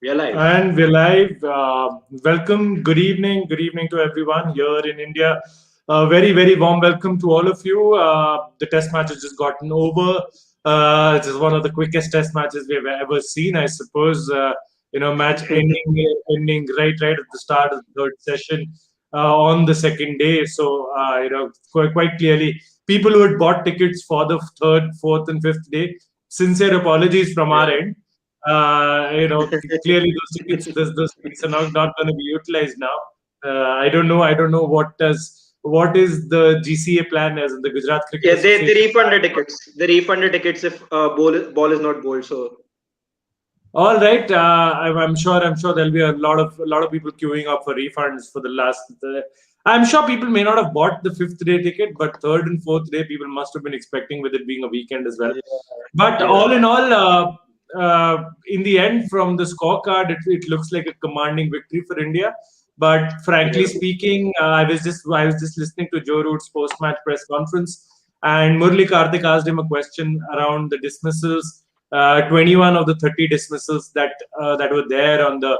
We are live. And we're live. Welcome, good evening to everyone here in India. Very warm welcome to all of you. The test match has just gotten over. It is one of the quickest test matches we've ever seen, I suppose. Match ending right at the start of the third session on the second day. So, quite clearly, people who had bought tickets for the third, fourth, and fifth day, sincere apologies from our Yeah. end. Clearly those tickets are not going to be utilized now. I don't know what is the GCA plan, as in the Gujarat Cricket Yeah, they Association refund plan. the tickets. They refund the tickets if ball is not bowled. So All right, I'm sure there'll be a lot of people queuing up for refunds for the last. I'm sure people may not have bought the fifth day ticket, but third and fourth day people must have been expecting, with it being a weekend as well. yeah, But all yeah, in all, in the end, from the scorecard, it looks like a commanding victory for India. But frankly yeah, speaking, I was just listening to Joe Root's post-match press conference, and Murli Karthik asked him a question around the dismissals. 21 of the 30 dismissals that were there on the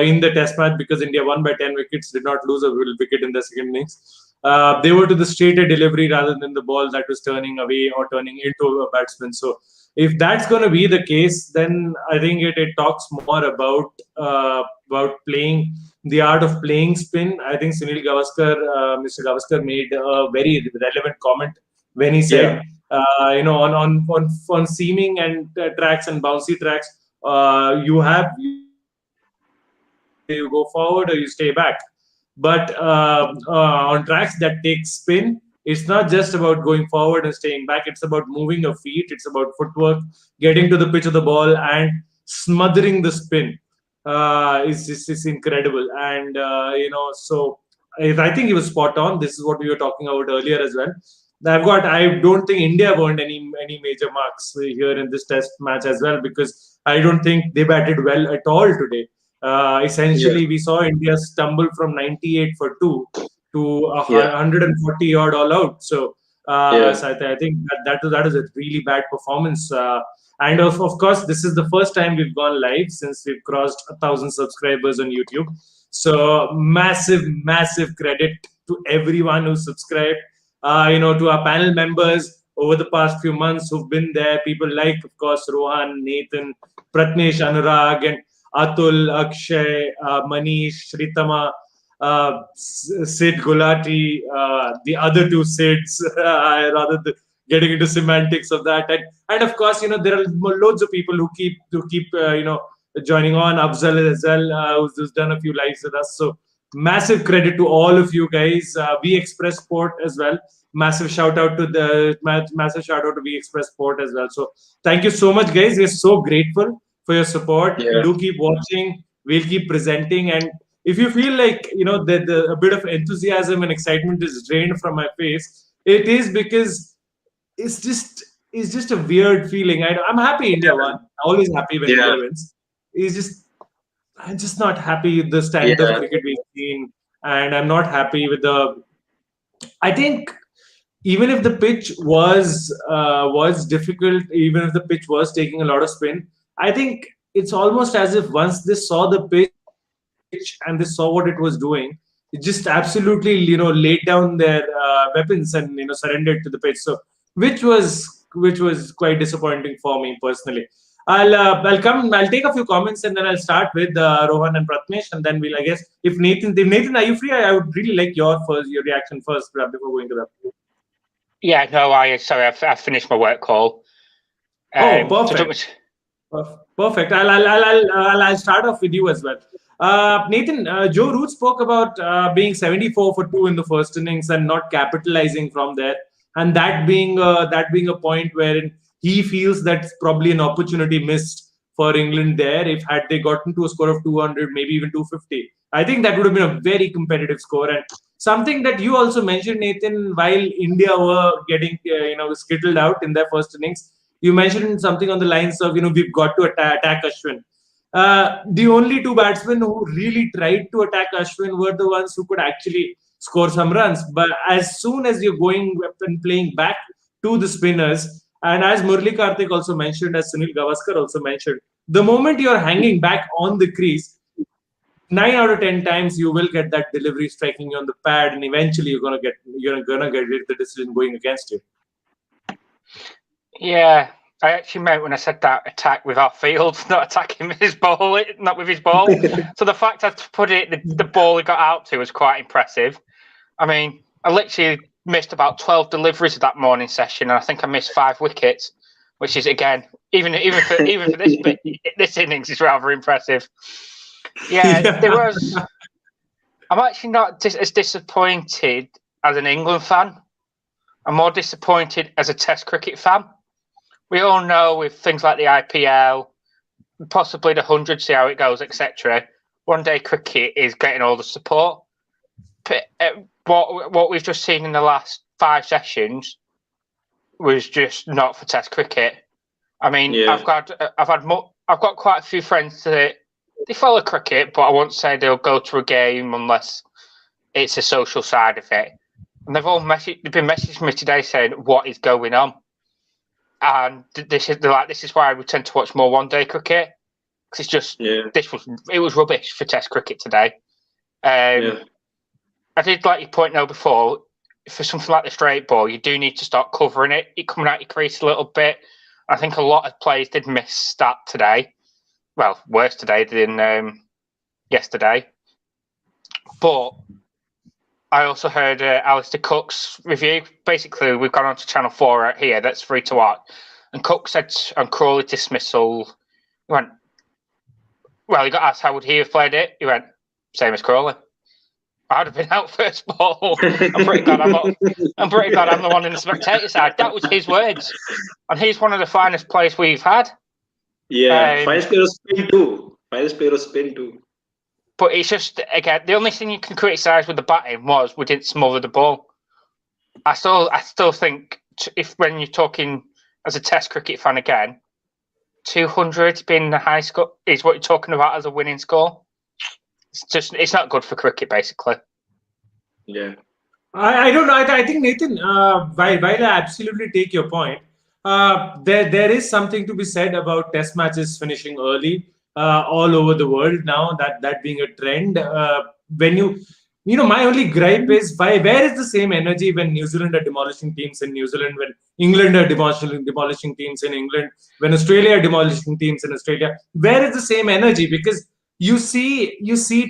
in the test match, because India won by 10 wickets, did not lose a wicket in the second innings. They were to the straighter delivery rather than the ball that was turning away or turning into a batsman. So if that's going to be the case, then I think it talks more about playing, the art of playing spin. I think Mr. Gavaskar made a very relevant comment when he yeah, said, on seaming and tracks and bouncy tracks, you have two options: either you go forward or you stay back. But on tracks that take spin, it's not just about going forward and staying back. It's about moving your feet. It's about footwork, getting to the pitch of the ball and smothering the spin. Is incredible. And so I think he was spot on. This is what we were talking about earlier as well. I don't think India earned any major marks here in this test match as well, because I don't think they batted well at all today. yeah, Essentially, we saw India stumble from 98 for two to yeah, 140 odd all out. So, yeah, I think that is a really bad performance. And of course, this is the first time we've gone live since we've crossed 1,000 subscribers on YouTube. So massive credit to everyone who subscribed. To our panel members over the past few months who've been there. People like, of course, Rohan, Nathan, Pratnesh, Anurag, and Atul, Akshay, Manish, Shritama, Sid Gulati, the other two Sids, getting into semantics of that. And of course, there are loads of people who keep joining on. Afzal as well, who's done a few lives with us. So massive credit to all of you guys. We Express Sport as well. Massive shout out to We Express Sport as well. So thank you so much, guys. We're so grateful for your support. yeah, Do keep watching. We'll keep presenting. And if you feel like a bit of enthusiasm and excitement is drained from my face, it is because it's just a weird feeling. I'm happy India won. Always happy when yeah, India wins. It's just I'm just not happy with the standard of yeah, cricket we've seen, and I'm not happy with the. I think even if the pitch was difficult, even if the pitch was taking a lot of spin, I think it's almost as if once they saw the pitch and they saw what it was doing, it just absolutely laid down their weapons and surrendered to the pitch. So which was quite disappointing for me personally. I'll take a few comments, and then I'll start with Rohan and Pratmesh, and then I guess, if Nathan, are you free? I would really like your reaction first, before going to that. Yeah, no, I finished my work call. Oh, So perfect. Perfect. I'll start off with you as well. Nathan, Joe Root spoke about being 74 for two in the first innings and not capitalizing from there, and that being a point wherein he feels that's probably an opportunity missed for England there. If had they gotten to a score of 200, maybe even 250, I think that would have been a very competitive score. And something that you also mentioned, Nathan, while India were getting skittled out in their first innings, you mentioned something on the lines of, we've got to attack Ashwin. The only two batsmen who really tried to attack Ashwin were the ones who could actually score some runs. But as soon as you're going and playing back to the spinners, And as Murli Karthik also mentioned, as Sunil Gavaskar also mentioned, the moment you're hanging back on the crease, 9 out of 10 times you will get that delivery striking you on the pad, and eventually you're gonna get the decision going against you. Yeah, I actually meant when I said that attack with our field, not attacking with his ball, not with his ball. So the fact I put it, the ball he got out to was quite impressive. I mean, I literally missed about 12 deliveries of that morning session, and I think I missed 5 wickets, which is again, even for this innings is rather impressive. Yeah, there was. I'm actually not as disappointed as an England fan. I'm more disappointed as a Test cricket fan. We all know with things like the IPL, possibly the 100, see how it goes, etc. One day cricket is getting all the support. But what we've just seen in the last 5 sessions was just not for Test cricket. I mean, I've got quite a few friends that they follow cricket, but I won't say they'll go to a game unless it's a social side of it. And they've been messaging me today saying what is going on. And this is why we tend to watch more one-day cricket, because it's just it was rubbish for Test cricket today. I did like your point now before. For something like the straight ball, you do need to start covering it. It coming out your crease a little bit. I think a lot of players did miss that today. Well, worse today than yesterday. But I also heard Alistair Cook's review. Basically, we've gone on to Channel 4 out here. That's free to watch. And Cook said on Crawley dismissal, he went, well, he got asked how would he have played it. He went, same as Crawley. I'd have been out first ball. I'm pretty glad I'm the one in the spectator side. That was his words. And he's one of the finest players we've had. Yeah, finest player of spin too. But it's just, again, the only thing you can criticise with the batting was we didn't smother the ball. I still think when you're talking as a Test cricket fan again, 200 being the high score is what you're talking about as a winning score. It's not good for cricket, basically. Yeah. I don't know. I think, Nathan, while I absolutely take your point, there is something to be said about Test matches finishing early all over the world now, that being a trend. When my only gripe is where is the same energy when New Zealand are demolishing teams in New Zealand, when England are demolishing teams in England, when Australia are demolishing teams in Australia? Where is the same energy? Because you see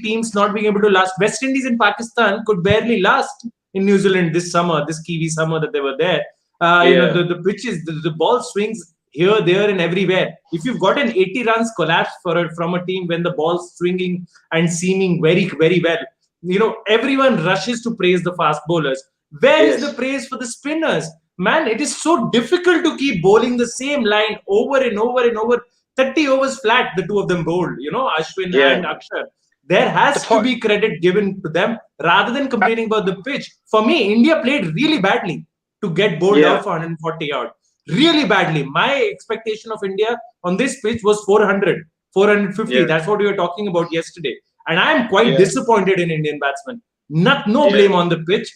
teams not being able to last. West Indies and Pakistan could barely last in New Zealand this Kiwi summer that they were there. The pitches, the ball swings here, there, and everywhere. If you've got an 80 runs collapse from a team when the ball's swinging and seaming very, very well, everyone rushes to praise the fast bowlers. Where is the praise for the spinners? Man, it is so difficult to keep bowling the same line over and over and over. 30 overs flat, the two of them bowled, Ashwin and Axar. There has to be credit given to them rather than complaining about the pitch. For me, India played really badly to get bowled out for 140 out. Really badly. My expectation of India on this pitch was 400, 450. Yeah. That's what we were talking about yesterday. And I am quite disappointed in Indian batsmen. No blame on the pitch.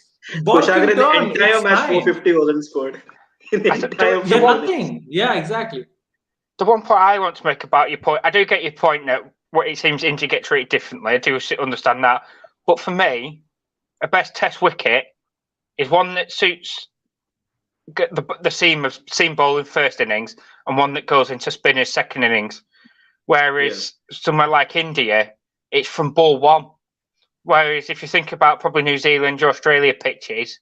Kushagra, the entire match 450 wasn't scored. Nothing. Yeah, exactly. The one point I want to make about your point, I do get your point that what it seems India get treated differently. I do understand that. But for me, a best Test wicket is one that suits the seam bowling first innings and one that goes into spinners second innings. Whereas somewhere like India, it's from ball one. Whereas if you think about probably New Zealand or Australia pitches,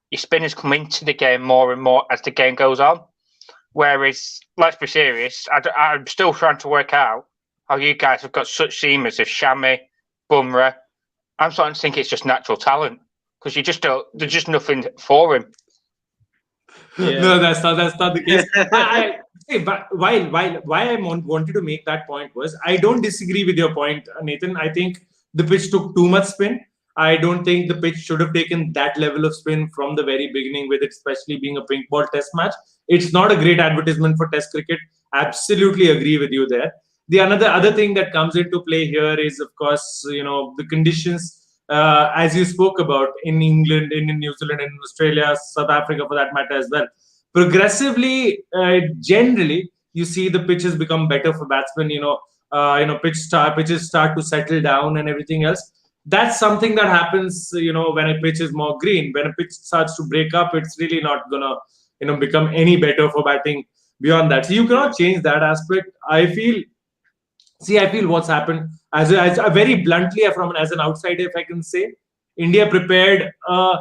your spinners come into the game more and more as the game goes on. Whereas, let's be serious, I'm still trying to work out how you guys have got such seamers as Shami, Bumrah. I'm starting to think it's just natural talent because there's just nothing for him. Yeah. No, that's not the case. But why I wanted to make that point was I don't disagree with your point, Nathan. I think the pitch took too much spin. I don't think the pitch should have taken that level of spin from the very beginning, with it especially being a pink ball Test match. It's not a great advertisement for Test cricket. Absolutely agree with you there. The other thing that comes into play here is, of course, the conditions, as you spoke about in England, in New Zealand, in Australia, South Africa for that matter as well. progressively, generally, you see the pitches become better for batsmen. Pitches start to settle down and everything else. That's something that happens, when a pitch is more green. When a pitch starts to break up, it's really not gonna, become any better for batting beyond that. So you cannot change that aspect. I feel what's happened as a very bluntly as an outsider, if I can say, India prepared a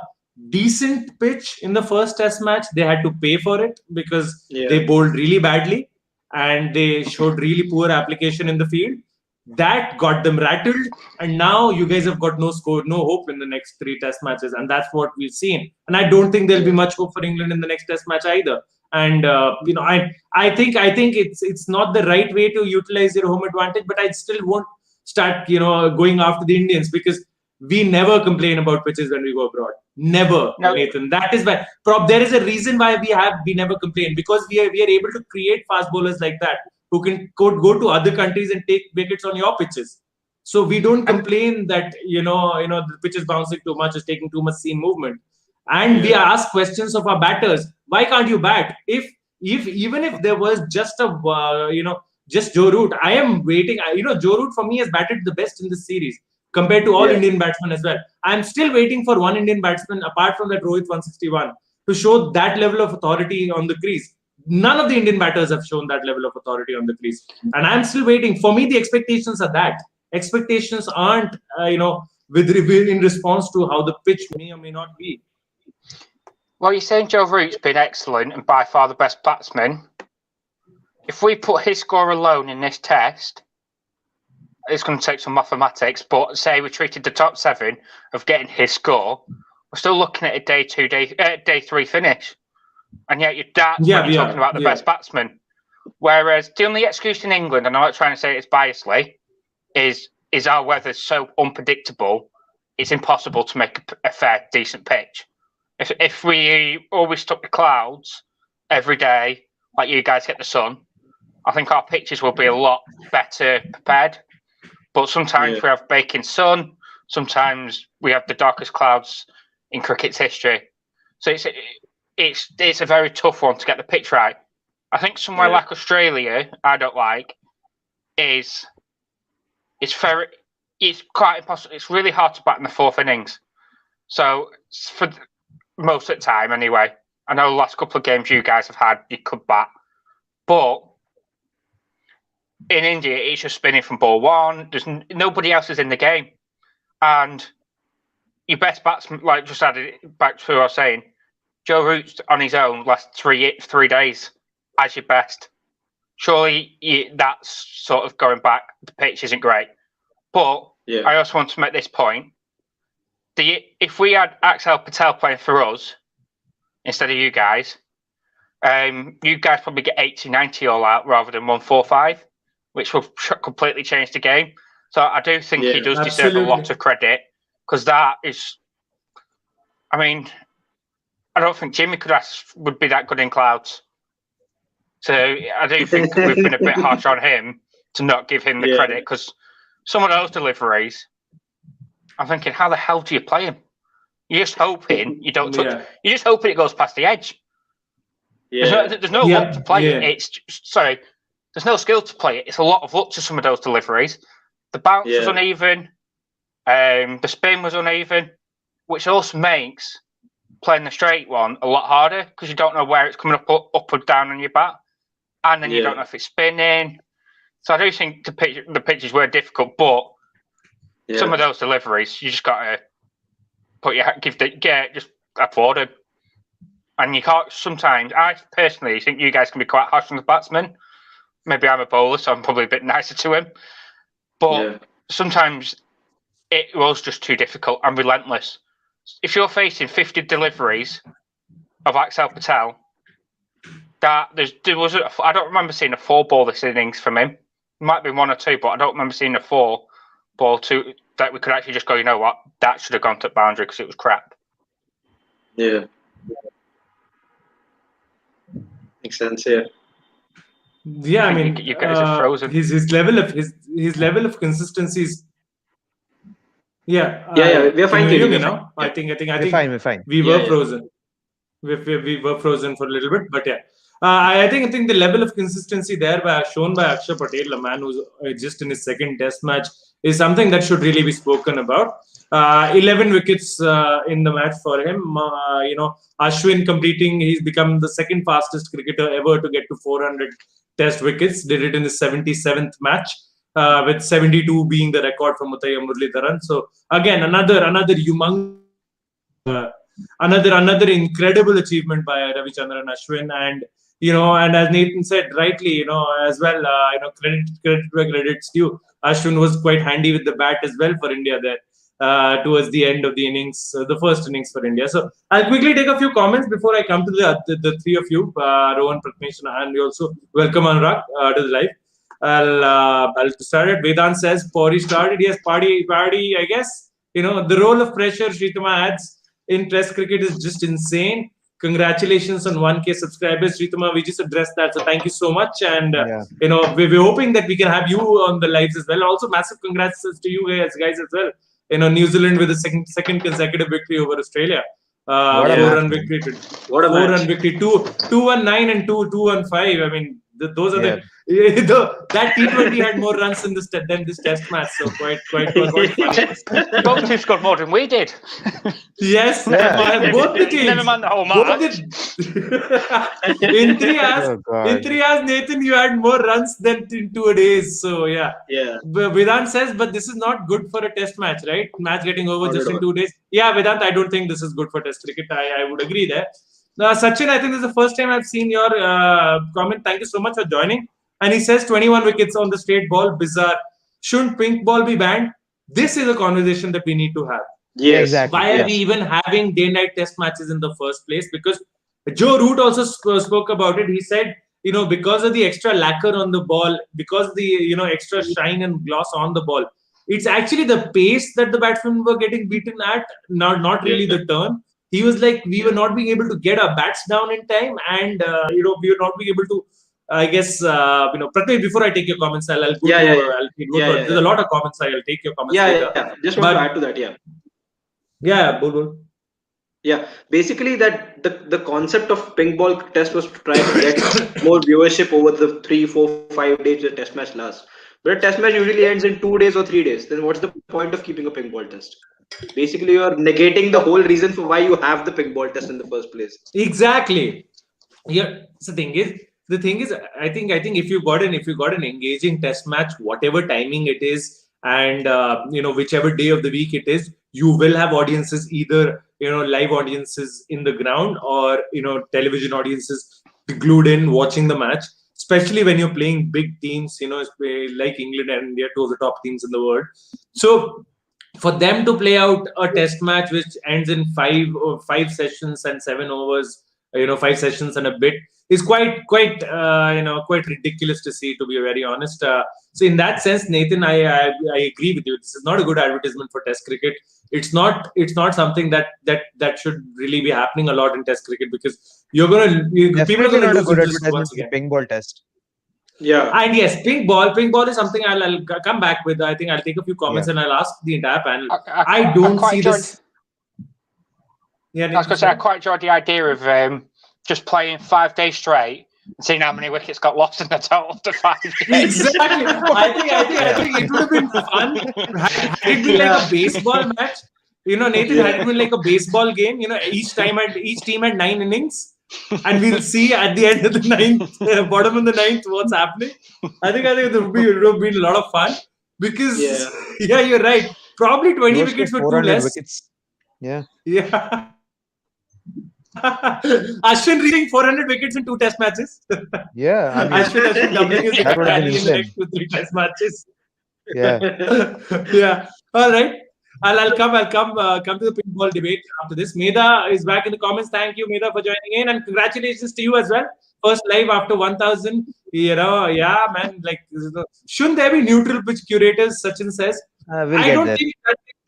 decent pitch in the first Test match. They had to pay for it because they bowled really badly and they showed really poor application in the field. That got them rattled, and now you guys have got no hope in the next 3 Test matches, and that's what we've seen. And I don't think there'll be much hope for England in the next Test match either. And I think it's not the right way to utilize your home advantage, but I still won't start going after the Indians, because we never complain about pitches when we go abroad. Never, no. Nathan. That is why there is a reason why we never complain, because we are able to create fast bowlers like that who can go to other countries and take wickets on your pitches. So we don't complain that the pitch is bouncing too much, is taking too much seam movement. And we ask questions of our batters. Why can't you bat? Even if there was just just Joe Root, I am waiting. Joe Root for me has batted the best in this series compared to all Indian batsmen as well. I'm still waiting for one Indian batsman apart from that Rohit 161 to show that level of authority on the crease. None of the Indian batters have shown that level of authority on the crease, and I'm still waiting. For me, the expectations are that. Expectations aren't in response to how the pitch may or may not be. Well, you're saying Joe Root's been excellent and by far the best batsman. If we put his score alone in this test, it's going to take some mathematics, but say we treated the top 7 of getting his score, we're still looking at a day 3 finish. And yet you're talking about the best batsman. Whereas the only excuse in England, and I'm not trying to say it's biasly, is our weather's so unpredictable, it's impossible to make a fair, decent pitch. If we always took the clouds every day, like you guys get the sun, I think our pitches will be a lot better prepared. But sometimes we have baking sun, sometimes we have the darkest clouds in cricket's history. So it's a very tough one to get the pitch right. I think somewhere like Australia, I don't like, it's quite impossible. It's really hard to bat in the 4th innings. So for most of the time, anyway. I know the last couple of games you guys have had, you could bat, but in India, it's just spinning from ball 1. There's nobody else is in the game, and your best batsman, like just added back to what I was saying, Joe Root on his own last 3 days as your best. Surely that's sort of going back. The pitch isn't great, but I also want to make this point. If we had Axar Patel playing for us instead of you guys probably get 80, 90 all out rather than 145, which will completely change the game. So I do think he does deserve a lot of credit, because that is, I mean, I don't think Jimmy would be that good in clouds. So I do think we've been a bit harsh on him to not give him the credit, because some of those deliveries, I'm thinking, how the hell do you play him? You're just hoping you don't touch. You're just hoping it goes past the edge. There's no luck to play it. There's no skill to play it. It's a lot of luck to some of those deliveries. The bounce was uneven. The spin was uneven, which also makes playing the straight one a lot harder, because you don't know where it's coming up or down on your bat, and then you don't know if it's spinning. So I do think the pitches were difficult, but some of those deliveries, you just got to just applaud them. And you can't. Sometimes I personally think you guys can be quite harsh on the batsman. Maybe I'm a bowler, so I'm probably a bit nicer to him. But sometimes it was just too difficult and relentless. If you're facing 50 deliveries of Axar Patel, I don't remember seeing a 4-ball this innings from him. It might be 1 or 2, but I don't remember seeing a 4-ball that we could actually just go, you know what, that should have gone to the boundary because it was crap. Yeah. Makes sense, yeah. Yeah, I mean, you guys are frozen. His level of consistency is. We are fine. Can you hear me now? Yeah. I think we're fine. We were frozen. we were frozen for a little bit, but yeah. I think the level of consistency there shown by Axar Patel, a man who's just in his second Test match, is something that should really be spoken about. 11 wickets in the match for him. Ashwin completing, he's become the second fastest cricketer ever to get to 400 Test wickets. Did it in his 77th match, with 72 being the record for Muttiah Muralidharan. So again, another humongous. Another incredible achievement by Ravi Ashwin, and and as Nathan said rightly, as well, credit where credit's due. Ashwin was quite handy with the bat as well for India there towards the end of the innings, the first innings for India. So I'll quickly take a few comments before I come to the three of you, Rohan, Pratmesh, and we also welcome Anurag to the live. I'll start it. Vedant says Pori started. Yes, Paddy, I guess. The role of pressure Shritama adds in Test cricket is just insane. Congratulations on 1K subscribers, Shritama. We just addressed that, so thank you so much. And we're hoping that we can have you on the lives as well. Also, massive congrats to you guys as well. New Zealand with a second consecutive victory over Australia. 4-run victory. What a 4-run victory. 2-1-9 and 2-1-5. I mean, those are that T20 had more runs than this Test match. So quite funny. Both teams scored more than we did. Yes, both the teams. Never mind the whole match. In 3 hours, Nathan, you had more runs than in 2 days. So yeah. Vedant says, but this is not good for a Test match, right? Match getting over just in 2 days. Yeah, Vedant, I don't think this is good for Test cricket. I would agree there. Sachin, I think this is the first time I've seen your comment. Thank you so much for joining. And he says 21 wickets on the straight ball. Bizarre. Shouldn't pink ball be banned? This is a conversation that we need to have. Yes, exactly. Why are we even having day-night Test matches in the first place? Because Joe Root also spoke about it. He said, because of the extra lacquer on the ball, because the extra shine and gloss on the ball, it's actually the pace that the batsmen were getting beaten at, not really the turn. He was like, we were not being able to get our bats down in time, and we were not being able to. I guess Pratmesh, before I take your comments, I'll go there's a lot of comments. I'll take your comments later. Just want to add to that. Bol. Yeah, basically that the concept of pink ball test was to try to get more viewership over the 3, 4, 5 days the Test match lasts. But a Test match usually ends in 2 daes or 3 days. Then what's the point of keeping a pink ball test? Basically, you are negating the whole reason for why you have the pink ball test in the first place. Exactly. Yeah. So the thing is, I think if you got an engaging Test match, whatever timing it is, and whichever day of the week it is, you will have audiences, either live audiences in the ground or television audiences glued in watching the match. Especially when you're playing big teams, like England and India, two of the top teams in the world. So for them to play out a Test match which ends in 5 sessions and 7 overs, 5 sessions and a bit, is quite ridiculous to see, to be very honest. So in that sense, Nathan, I agree with you. This is not a good advertisement for Test cricket. It's not something that should really be happening a lot in Test cricket, because people are going to lose interest once again. Pink ball test. Yeah, and yes, pink ball is something I'll come back with. I think I'll take a few comments and I'll ask the entire panel. I don't see this. I was going to say, I quite enjoyed the idea of just playing 5 days straight and seeing how many wickets got lost in the total after 5 days. Exactly. I think it would have been fun. Had it been like a baseball match, Nathan, had it been like a baseball game, each team had 9 innings, and we'll see at the end of the 9th, bottom of the 9th, what's happening. I think it would have been a lot of fun, because you're right. Probably 20 wickets were too less. Wickets. Yeah. Ashwin reaching 400 wickets in 2 Test matches. Yeah, Ashwin doubling his record in the next 2, 3 Test matches. Yeah. All right. I'll come to the pink ball debate after this. Meda is back in the comments. Thank you, Meda, for joining in, and congratulations to you as well. First live after 1,000. Yeah, man. Like, shouldn't there be neutral pitch curators? Sachin says. I don't think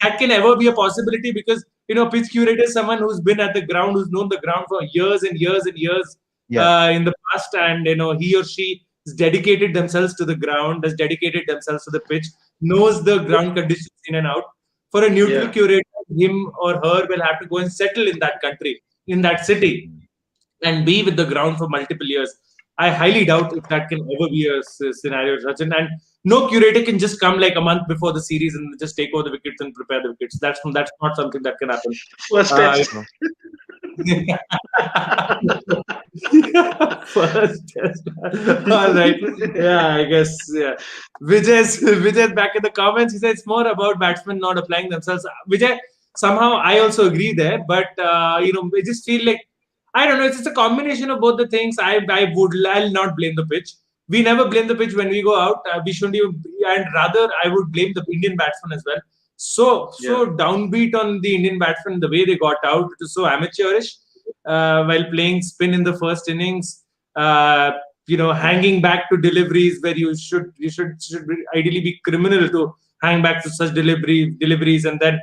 that can ever be a possibility, because pitch curator is someone who's been at the ground, who's known the ground for years and years and years in the past, and he or she has dedicated themselves to the ground, has dedicated themselves to the pitch, knows the ground conditions in and out. For a neutral curator, him or her will have to go and settle in that country, in that city, and be with the ground for multiple years. I highly doubt if that can ever be a scenario, Sachin. And no curator can just come like a month before the series and just take over the wickets and prepare the wickets. That's not something that can happen. First test. First test. All right. Yeah, I guess. Yeah. Vijay back in the comments. He says it's more about batsmen not applying themselves. Vijay, somehow I also agree there, but I just feel like I don't know. It's just a combination of both the things. I'll not blame the pitch. We never blame the pitch when we go out. We shouldn't even, and rather I would blame the Indian batsmen as well. So downbeat on the Indian batsmen, the way they got out. It was so amateurish while playing spin in the first innings. Hanging back to deliveries where you should ideally be criminal to hang back to such deliveries, and then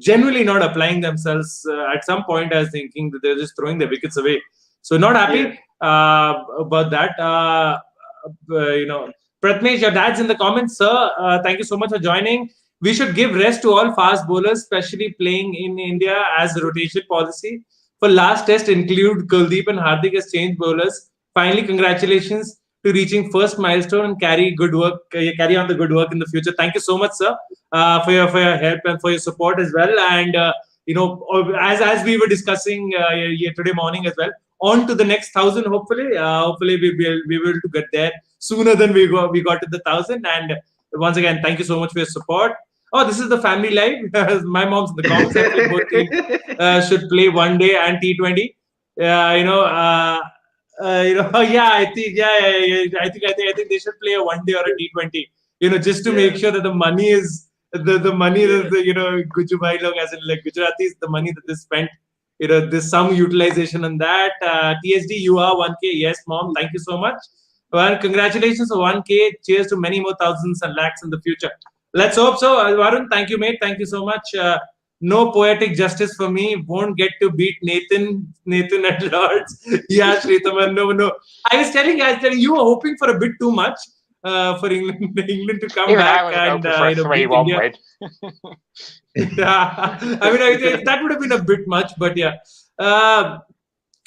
generally not applying themselves. At some point, I was thinking that they're just throwing their wickets away. So not happy about that. Pratmesh, your dad's in the comments, sir. Thank you so much for joining. We should give rest to all fast bowlers, especially playing in India as a rotation policy. For last test, include Kuldeep and Hardik as change bowlers. Finally, congratulations to reaching first milestone and carry on the good work in the future. Thank you so much, sir, for your help and for your support as well. And as we were discussing today morning as well, on to the next 1,000. Hopefully, we'll be able to get there sooner than we got to the 1,000. And once again, thank you so much for your support. Oh, this is the family live. My mom's in the comments. I think both teams should play one day and T20. I think they should play a one day or a T20. Just to make sure that the money is the money that Gujubai log, as in like Gujaratis, the money that they spent. There's some utilization on that. TSD, you are 1K. Yes, mom. Thank you so much. Well, congratulations for 1K. Cheers to many more thousands and lakhs in the future. Let's hope so. Varun, thank you, mate. Thank you so much. No poetic justice for me. Won't get to beat Nathan at Lords. Yeah, Shritaman, no. I was telling you were hoping for a bit too much for England to come back and beat India. That would have been a bit much, but yeah. I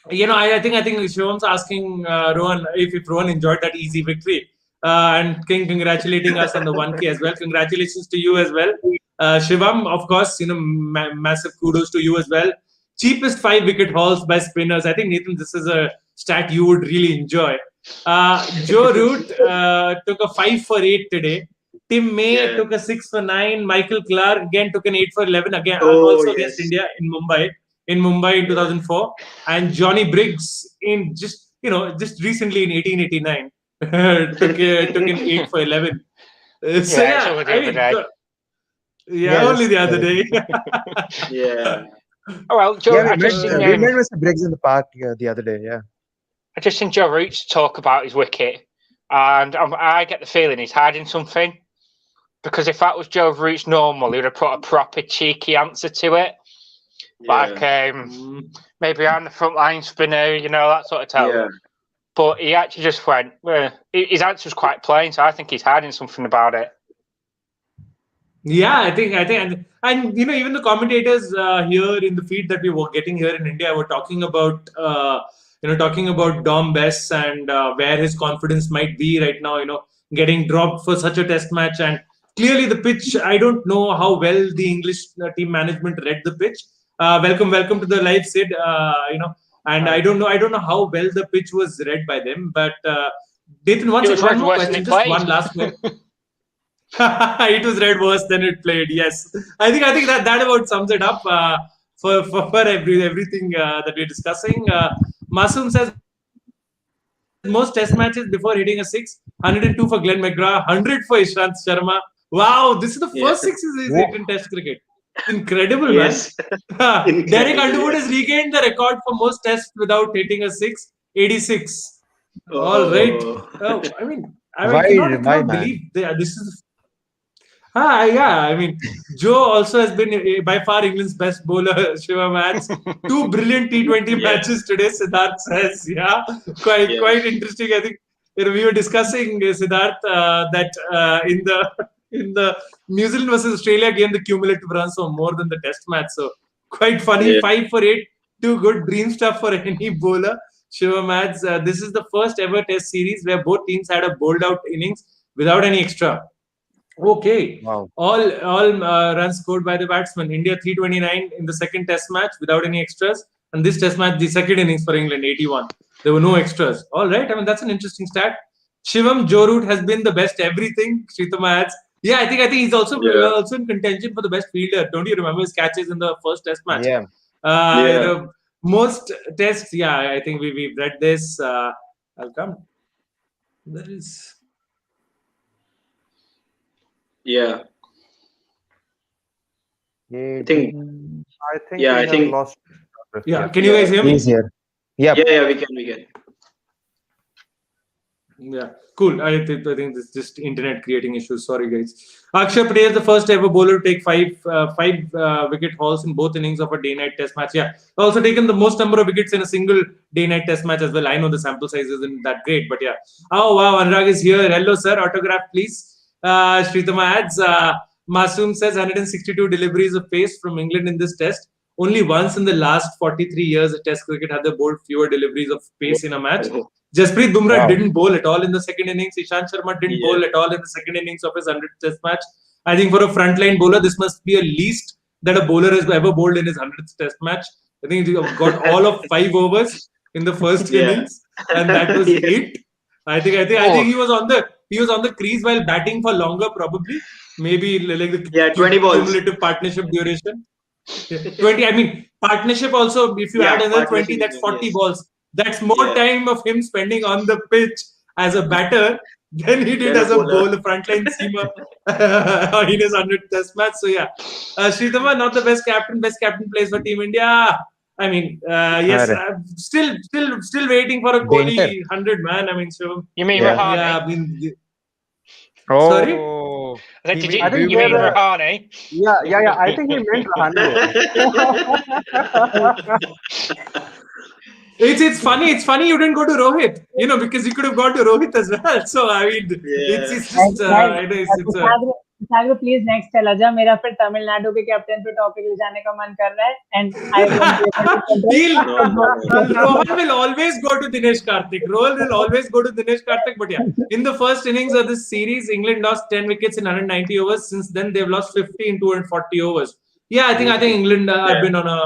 think Shivam's asking Rohan if Rohan enjoyed that easy victory. And congratulating us on the 1K as well. Congratulations to you as well. Shivam, of course, massive kudos to you as well. Cheapest 5-wicket hauls by spinners. I think, Nathan, this is a stat you would really enjoy. Joe Root took a 5 for 8 today. Tim May took a 6 for 9. Michael Clark again took an 8 for 11 again, also against India in Mumbai in 2004. And Johnny Briggs in just recently in 1889 took an 8 for 11. Only the other day. Yeah. Oh well, Joe, we met Mr. Briggs in the park the other day. Yeah. I just seen Joe Root talk about his wicket, and I get the feeling he's hiding something. Because if that was Joe Root's normal, he would have put a proper cheeky answer to it, like maybe I'm the front line spinner, that sort of tone. Yeah. But he actually just went. His answer was quite plain, so I think he's hiding something about it. Yeah, I think, and even the commentators here in the feed that we were getting here in India were talking about, Dom Bess and where his confidence might be right now. Getting dropped for such a test match, and clearly the pitch. I don't know how well the English team management read the pitch. Welcome to the live, Sid. And I don't know how well the pitch was read by them. But Nathan, one more question, just one last one. It was read worse than it played. Yes, I think that about sums it up for everything that we're discussing. Masoom says most test matches before hitting a 6, 102 for Glenn McGrath, 100 for Ishant Sharma. Wow, this is the first 6 he's hit in Test cricket. Incredible, man. Derek Underwood has regained the record for most tests without hitting a 6, 86. All right. I cannot believe this is. Joe also has been by far England's best bowler. Shiva Mats, 2 brilliant T20 matches today. Siddharth says, quite interesting. I think we were discussing Siddharth that in the New Zealand versus Australia game, the cumulative runs were more than the Test match. So quite funny. 5 for 8 too good. Dream stuff for any bowler. Shivam adds, this is the first ever Test series where both teams had a bowled out innings without any extra. Okay. Wow. All runs scored by the batsman. India 329 in the second Test match without any extras. And this Test match, the second innings for England, 81. There were no extras. All right. I mean, that's an interesting stat. Shivam, Joe Root has been the best everything. Shritama adds. Yeah, I think he's also in contention for the best fielder. Don't you remember his catches in the first Test match? Yeah. You know, most tests. Yeah, I think we've read this. I'll come. There is. Yeah. I think. Yeah, I think. Lost. Yeah, can you guys hear me? He's here. Yeah. Yeah, we can. Yeah, cool. I think this is just internet creating issues. Sorry, guys. Axar Patel is the first ever bowler to take five wicket hauls in both innings of a day-night Test match. Yeah, also taken the most number of wickets in a single day-night Test match as well. I know the sample size isn't that great, but yeah. Oh wow, Anurag is here. Hello, sir. Autograph, please. Shritama adds. Masoom says 162 deliveries of pace from England in this Test. Only once in the last 43 years, a Test cricket had they bowled fewer deliveries of pace in a match. Jasprit Bumrah didn't bowl at all in the second innings. Ishant Sharma didn't bowl at all in the second innings of his 100th Test match. I think for a frontline bowler, this must be a least that a bowler has ever bowled in his 100th Test match. I think he got all of 5 overs in the first innings, and that was it. I think he was on the crease while batting for longer, probably. Maybe like the 20 balls. Cumulative partnership duration. 20. I mean, partnership also. If you add another 20, that's 40 balls. That's more time of him spending on the pitch as a batter than he did as a bowler, frontline seamer in his 100th Test match. So yeah, Shritama, not the best captain. Best captain plays for Team India. I mean, yes, still waiting for a Kohli 100, man. I mean, so you mean Rahane? Yeah, I mean. Oh. Sorry? I think you mean Rahane? Yeah. I think he meant Rahane. It's funny you didn't go to Rohit, because you could have gone to Rohit as well. So I mean, it's just Sagar please next टेल आजा मेरा फिर तमिलनाडु के captain पे topic ले जाने का मन कर रहा है and Rohan will always go to Dinesh Karthik. But yeah, in the first innings of this series, England lost 10 wickets in 190 overs. Since then, they've lost 50 in 240 overs. Yeah, I think England have been on a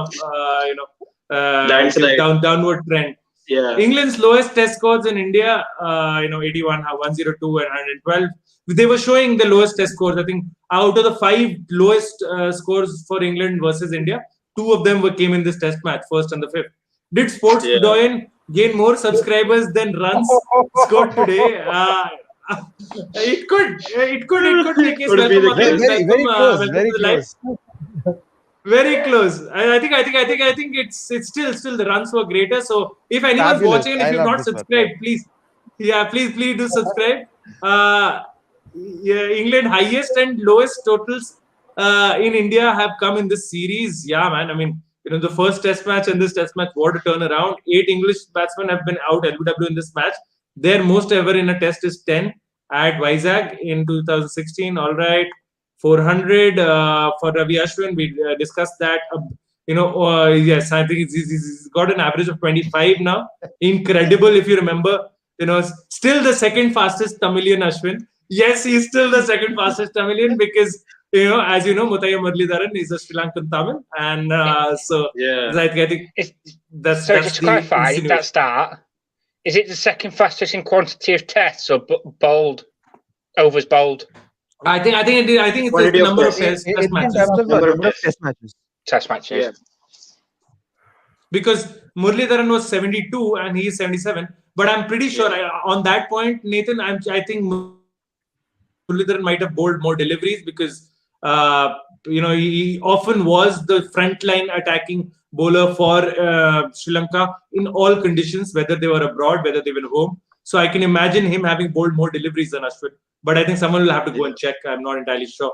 downward trend. Yeah. England's lowest Test scores in India, 81, 102, and 112. They were showing the lowest Test scores. I think out of the 5 lowest scores for England versus India, 2 of them came in this Test match, first and the 5th. Did Sports Doyen gain more subscribers than runs scored today? It could make its very close. Very close. I think it's still the runs were greater. So if anyone's watching and if you've not subscribed, please do subscribe. England highest and lowest totals in India have come in this series. Yeah, man. I mean, the first Test match and this Test match, what a turnaround. 8 English batsmen have been out LBW in this match. Their most ever in a Test is 10 at Vizag in 2016. All right. 400 for Ravi Ashwin. We discussed that. Yes, I think he's got an average of 25 now. Incredible, if you remember. Still the second fastest Tamilian Ashwin. Yes, he's still the second fastest Tamilian because, as you know, Muthaiya Muralidharan is a Sri Lankan Tamil. And I think that's just to clarify that start, is it the second fastest in quantity of tests or bowled, overs bowled? I think it's the number of Test matches. Test matches. Yeah. Because Muralidharan was 72 and he is 77. But I'm pretty sure on that point, Nathan, I think Muralidharan might have bowled more deliveries because he often was the frontline attacking bowler for Sri Lanka in all conditions, whether they were abroad, whether they were home. So I can imagine him having bowled more deliveries than Ashwin. But I think someone will have to go and check. I'm not entirely sure.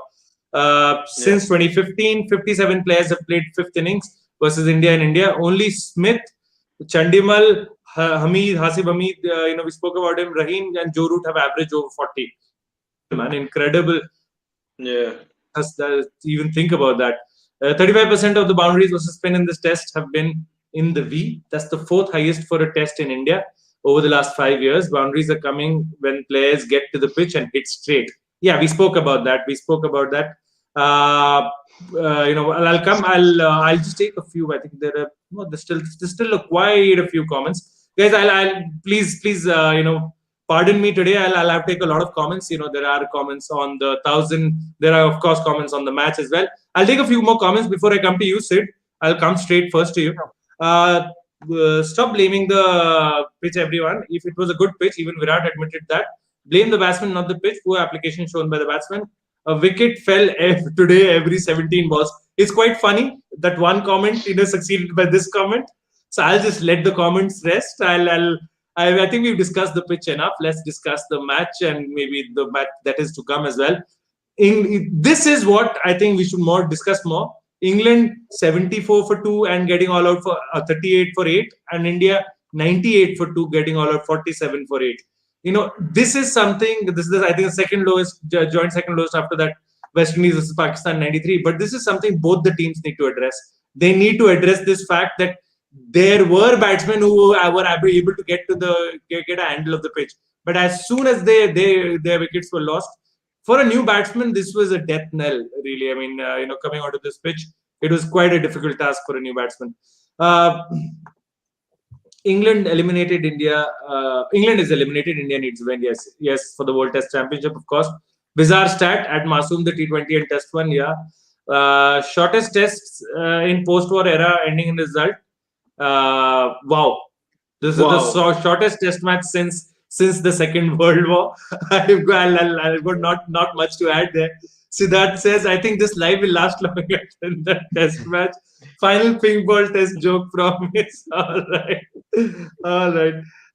Since 2015, 57 players have played 5th innings versus India in India. Only Smith, Chandimal, Hasib Hamid, we spoke about him, Rahim and Joe Root have averaged over 40. Man, incredible. Yeah. Even think about that. 35% of the boundaries versus spin in this Test have been in the V. That's the 4th highest for a test in India over the last 5 years. Boundaries are coming when players get to the pitch and hit straight. Yeah, we spoke about that. I'll just take a few. I think there's still quite a few comments, guys. I'll please pardon me today. I'll have to take a lot of comments. There are comments on the 1,000. There are of course comments on the match as well. I'll take a few more comments before I come to you, Sid. I'll come straight first to you. Stop blaming the pitch, everyone. If it was a good pitch, even Virat admitted that. Blame the batsman, not the pitch. Poor application shown by the batsman. A wicket fell today every 17 balls. It's quite funny that one comment succeeded by this comment. So I'll just let the comments rest. I think we've discussed the pitch enough. Let's discuss the match and maybe the match that is to come as well. This is what I think we should discuss more. England 74 for 2 and getting all out for 38 for 8, and India 98 for 2 getting all out 47 for 8. This is something. This is I think the second lowest, joint second lowest after that West Indies versus Pakistan 93. But this is something both the teams need to address. They need to address this fact that there were batsmen who were able to get a handle of the pitch, but as soon as their wickets were lost, for a new batsman, this was a death knell. Really, I mean, coming out of this pitch, it was quite a difficult task for a new batsman. England eliminated India. England is eliminated. India needs to win. Yes, for the World Test Championship, of course. Bizarre stat at Masoom, the T20 and Test one. Yeah, shortest tests in post-war era, ending in result. Wow, this is the shortest Test match since the Second World War. I've got not much to add there. Siddharth says, I think this live will last longer than the Test match. Final ping ball Test joke promise. All right.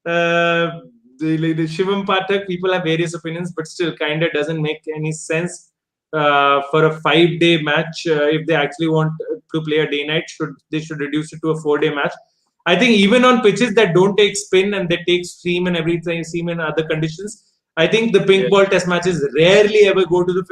The Shivam Pathak, people have various opinions, but still kind of doesn't make any sense for a 5-day match. If they actually want to play a day-night, they should reduce it to a 4-day match. I think even on pitches that don't take spin and they take seam and everything, seam and other conditions, I think the pink ball Test matches rarely ever go to the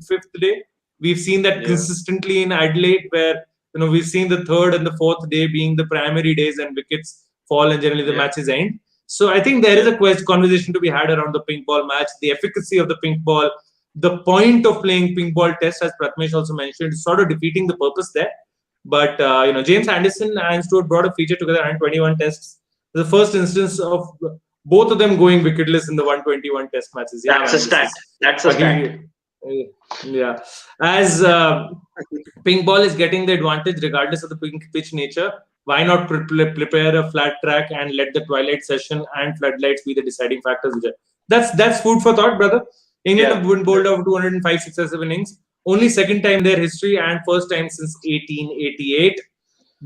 fifth day. We've seen that consistently in Adelaide, where we've seen the 3rd and the 4th day being the primary days and wickets fall and generally the matches end. So I think there is a conversation to be had around the pink ball match, the efficacy of the pink ball, the point of playing pink ball Test, as Pratmesh also mentioned, is sort of defeating the purpose there. But James Anderson and Stuart Broad have featured together in 21 tests. The first instance of both of them going wicketless in the 121 Test matches. Yeah, that's a stat. That's a stat. Yeah, as pink ball is getting the advantage regardless of the pink pitch nature. Why not prepare a flat track and let the twilight session and floodlights be the deciding factors? That's food for thought, brother. England have been bowled over 205 successive innings. Only second time in their history and first time since 1888.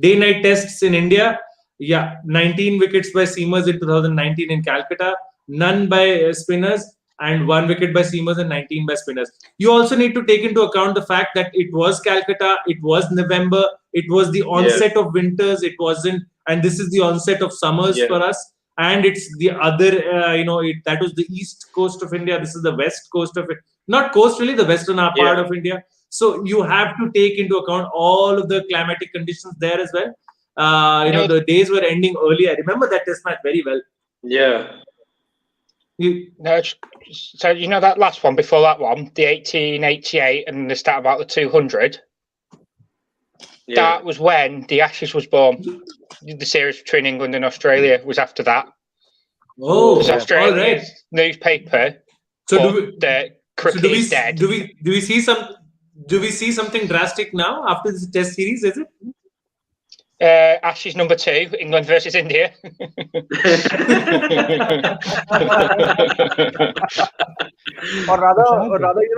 Day-night tests in India. 19 wickets by seamers in 2019 in Calcutta. None by spinners and 1 wicket by seamers and 19 by spinners. You also need to take into account the fact that it was Calcutta, it was November, it was the onset of winters, it wasn't, and this is the onset of summers for us. And it's the other, that was the east coast of India. This is the west coast of it. Not coast, really, the western part of India. So you have to take into account all of the climatic conditions there as well. The days were ending early. I remember that Test match very well. Yeah. So that last one before that one, the 1888 and the stat about the 200. That was when the Ashes was born. The series between England and Australia was after that. Oh, Australia's newspaper. So the cricket is dead. Do we see something drastic now after this Test series? Is it? Ashes number 2, England versus India. or rather,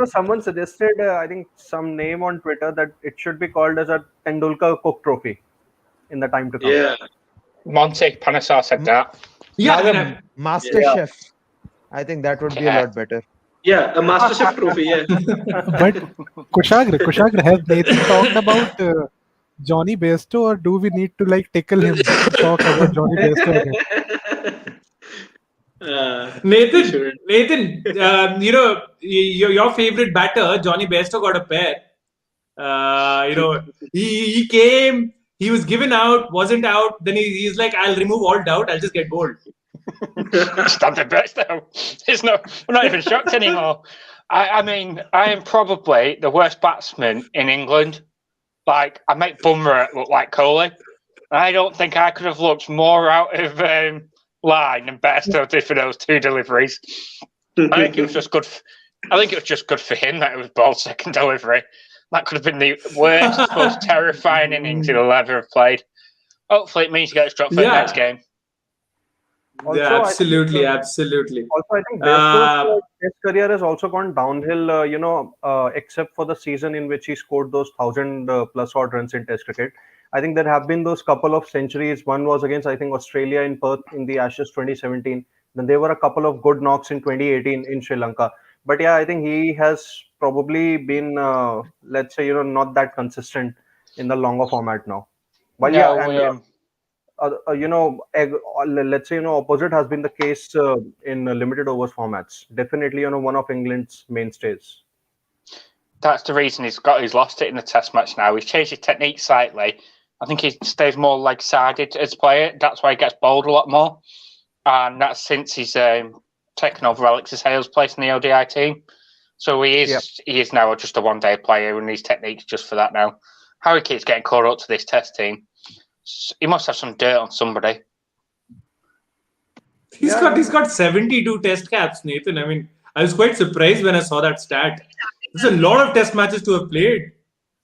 someone suggested, I think, some name on Twitter that it should be called as a Tendulkar Cook Trophy in the time to come. Yeah. Monty Panesar said that. Yeah, Master Chef. I think that would be a lot better. Yeah, a Master Chef trophy. Yeah. But Kushagra, have Nathan talked about Johnny Bairstow, or do we need to tickle him to talk about Johnny Bairstow again? Nathan, your favorite batter, Johnny Bairstow, got a pair. He came, He was given out, wasn't out. Then he's like, I'll remove all doubt. I'll just get bowled. Stand the best though. We're not even shocked anymore. I mean, I am probably the worst batsman in England. Like, I make Bumrah look like Kohli. I don't think I could have looked more out of line than Bairstow did for those two deliveries. I think it was just good. I think it was just good for him that it was ball second delivery. That could have been the worst, most terrifying innings he'll ever have played. Hopefully, it means he gets dropped for the next game. Also, absolutely. Also, I think Bairstow's his career has also gone downhill. Except for the season in which he scored those 1,000+ odd runs in Test cricket. I think there have been those couple of centuries. One was against, I think, Australia in Perth in the Ashes 2017. Then there were a couple of good knocks in 2018 in Sri Lanka. But yeah, I think he has probably been, let's say, not that consistent in the longer format now. But let's say, opposite has been the case in limited overs formats. Definitely, one of England's mainstays. That's the reason he's lost it in the Test match now. He's changed his technique slightly. I think he stays more leg-sided as a player. That's why he gets bowled a lot more. And that's since he's taken over Alexis Hale's place in the ODI team. So he is now just a one-day player, and his technique's just for that now. How he keeps getting called up to this Test team, he must have some dirt on somebody. He's got 72 Test caps, Nathan. I mean, I was quite surprised when I saw that stat. There's a lot of Test matches to have played.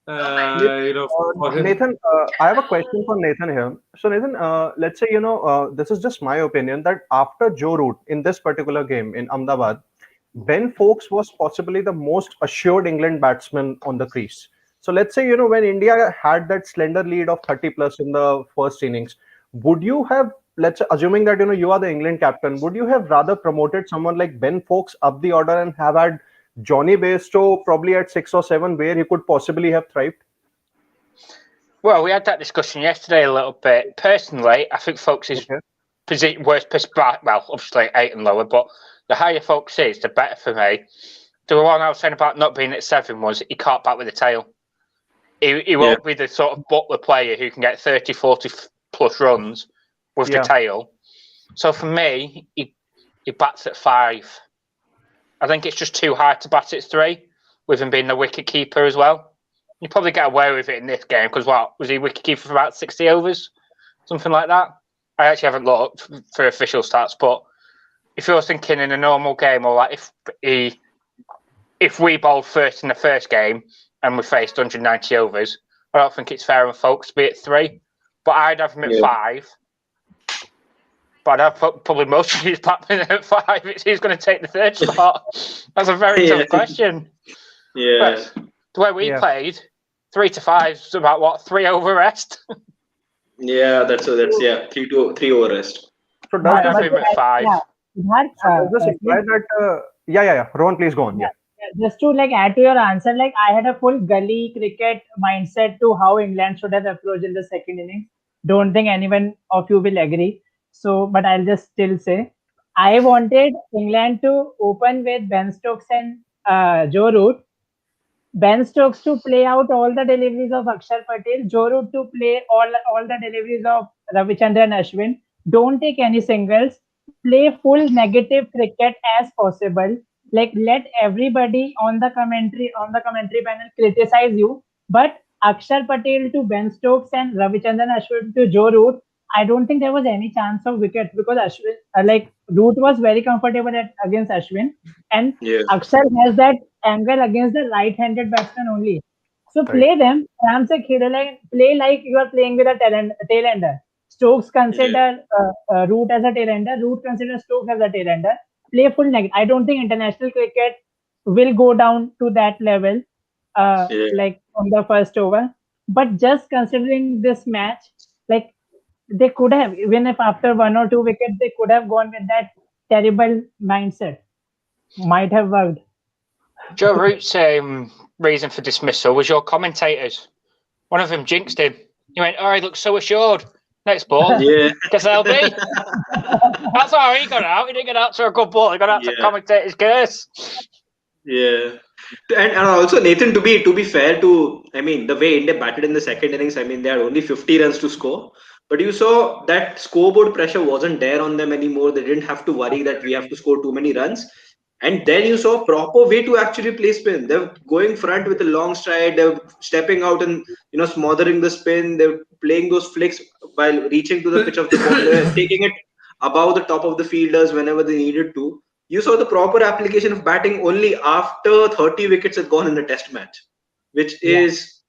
Nathan, I have a question for Nathan here. So Nathan, let's say this is just my opinion that after Joe Root in this particular game in Ahmedabad, Ben Stokes was possibly the most assured England batsman on the crease. So let's say when India had that slender lead of 30+ in the first innings, would you have, let's say, assuming that you are the England captain, would you have rather promoted someone like Ben Stokes up the order and have had Johnny Bairstow probably at 6 or 7 where he could possibly have thrived? Well, we had that discussion yesterday a little bit. Personally, I think Stokes is worst pitch back. Well, obviously 8 and lower, but the higher Stokes is, the better for me. The one I was saying about not being at 7 was he can't bat with the tail. He won't be the sort of Butler player who can get 30, 40+ runs with the tail. So for me, he bats at 5. I think it's just too hard to bat at 3, with him being the wicket keeper as well. You probably get away with it in this game because was he wicket keeper for about 60 overs, something like that? I actually haven't looked for official stats, but if you're thinking in a normal game, or like if we bowled first in the first game and we faced 190 overs, I don't think it's fair on Stokes to be at 3. But I'd have him at 5. But I'd have probably most of his batsmen at 5. It's who's going to take the 3rd spot. That's a very tough question. Yeah. But the way we played, 3 to 5 is about what, 3 over rest? That's 3 over rest. So does I'd have him at 5. Rohan, please go on. Just to add to your answer, I had a full gully cricket mindset to how England should have approached in the second innings. Don't think anyone of you will agree. So, but I'll just still say, I wanted England to open with Ben Stokes and Joe Root. Ben Stokes to play out all the deliveries of Axar Patel. Joe Root to play all the deliveries of Ravichandran Ashwin. Don't take any singles. Play full negative cricket as possible. Let everybody on the commentary panel criticize you. But Axar Patel to Ben Stokes and Ravichandran Ashwin to Joe Root, I don't think there was any chance of wicket because Ashwin, Root was very comfortable against Ashwin, and Axar has that angle against the right-handed batsman only. So play them. Play like you are playing with a tail-ender. Stokes consider Root as a tail-ender. Root considers Stokes as a tail-ender. Play full negative. I don't think international cricket will go down to that level, on the first over. But just considering this match, they could have, even if after 1 or 2 wickets, they could have gone with that terrible mindset. Might have worked. Joe Root's reason for dismissal was your commentators. One of them jinxed him. He went, he looks so assured. Next ball. Guess LB. That's how he got out. He didn't get out to a good ball. He got out to commentator's curse. Yeah. And also Nathan, to be fair to, I mean, the way India batted in the second innings, I mean, they had only 50 runs to score, but you saw that scoreboard pressure wasn't there on them anymore. They didn't have to worry that we have to score too many runs. And then you saw a proper way to actually play spin. They're going front with a long stride. They're stepping out and smothering the spin. They're playing those flicks while reaching to the pitch of the ball. They're taking it above the top of the fielders whenever they needed to. You saw the proper application of batting only after 30 wickets had gone in the test match, which is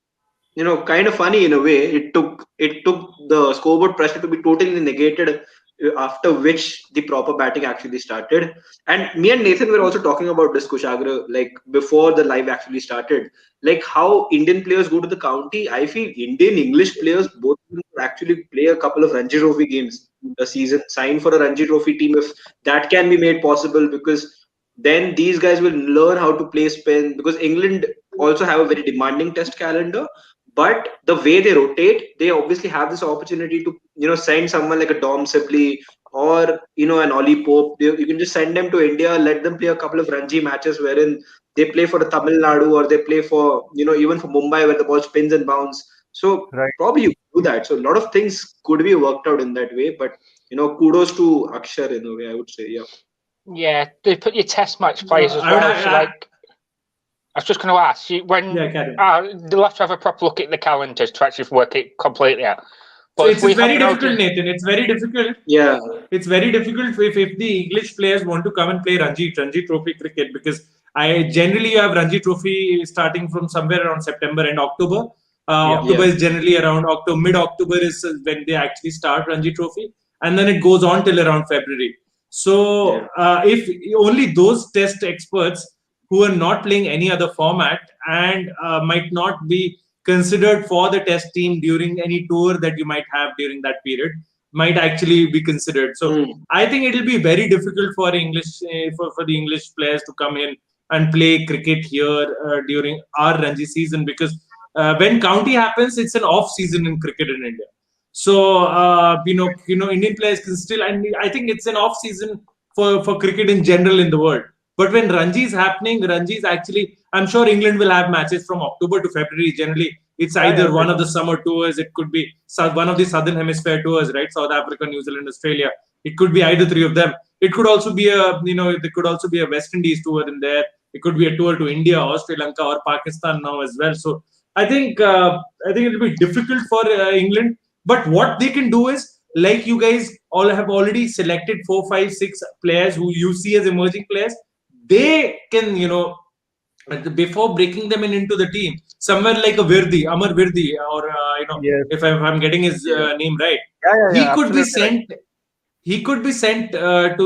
kind of funny in a way. It took the scoreboard pressure to be totally negated, after which the proper batting actually started. And me and Nathan were also talking about this, Kushagra, like before the live actually started, like how Indian players go to the county. I feel Indian English players both actually play a couple of Ranji Trophy games a season, sign for a Ranji Trophy team if that can be made possible, because then these guys will learn how to play spin, because England also have a very demanding test calendar. But the way they rotate, they obviously have this opportunity to send someone like a Dom Sibley or an Ollie Pope. You can just send them to India, let them play a couple of Ranji matches wherein they play for the Tamil Nadu, or they play for even for Mumbai, where the ball spins and bounce. So Right. probably you do that. So a lot of things could be worked out in that way. But kudos to Akshar in a way, I would say. Yeah. Yeah, they put your test match players as I would- well. So like, I was just going to ask you when Yeah, Karen. they'll have to have a proper look at the calendars to actually work it completely out. So But if it's we very have an difficult, audience- Nathan. It's very difficult. Yeah. It's very difficult if the English players want to come and play Ranji Trophy cricket, because I generally have Ranji Trophy starting from somewhere around September and October. October is generally around October. Mid October is when they actually start Ranji Trophy, and then it goes on till around February. So if only those test experts who are not playing any other format and might not be considered for the test team during any tour that you might have during that period might actually be considered. So I think it will be very difficult for English for the English players to come in and play cricket here during our Ranji season, because when county happens, it's an off season in cricket in India. So Indian players can still, and I think it's an off season for cricket in general in the world. But when Ranji is happening, Ranji is actually, I'm sure England will have matches from October to February. Generally, it's either one of the summer tours, it could be one of the Southern Hemisphere tours, right? South Africa, New Zealand, Australia. It could be either three of them. It could also be there could also be a West Indies tour in there. It could be a tour to India or Sri Lanka or Pakistan now as well. So I think it will be difficult for England. But what they can do is, like you guys all have already selected 4, 5, 6 players who you see as emerging players. They can, before breaking them into the team, somewhere like a Virdi, Amar Virdi, or Yes. if I'm getting his name right, Yeah, he could be absolutely sent. He could be sent to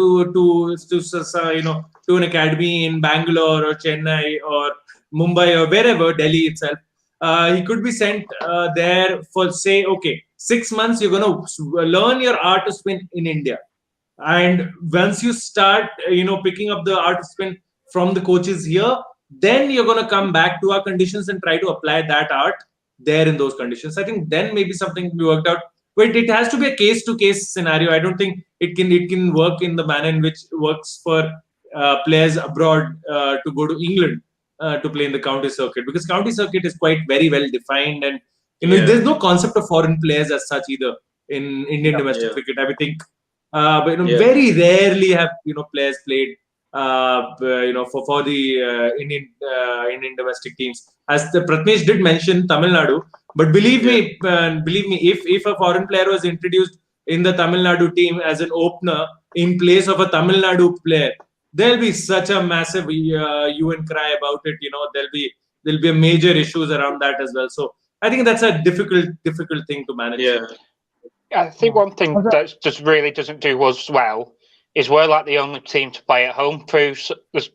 an academy in Bangalore or Chennai or Mumbai or wherever, Delhi itself. He could be sent there for, say, okay, 6 months. You're going to learn your art to spin in India, and once you start picking up the art of spin from the coaches here, then you're going to come back to our conditions and try to apply that art there in those conditions. I think then maybe something can be worked out, but it has to be a case to case scenario. I don't think it can work in the manner in which works for players abroad to go to England to play in the county circuit, because county circuit is quite very well defined, and there's no concept of foreign players as such either in Indian domestic cricket. I would think but very rarely have players played for the Indian domestic teams. As the Pratmesh did mention Tamil Nadu, but believe me, if a foreign player was introduced in the Tamil Nadu team as an opener in place of a Tamil Nadu player, there'll be such a massive hue and cry about it. There'll be a major issues around that as well. So I think that's a difficult thing to manage. Yeah. I think one thing that just really doesn't do us well is we're like the only team to play at home through,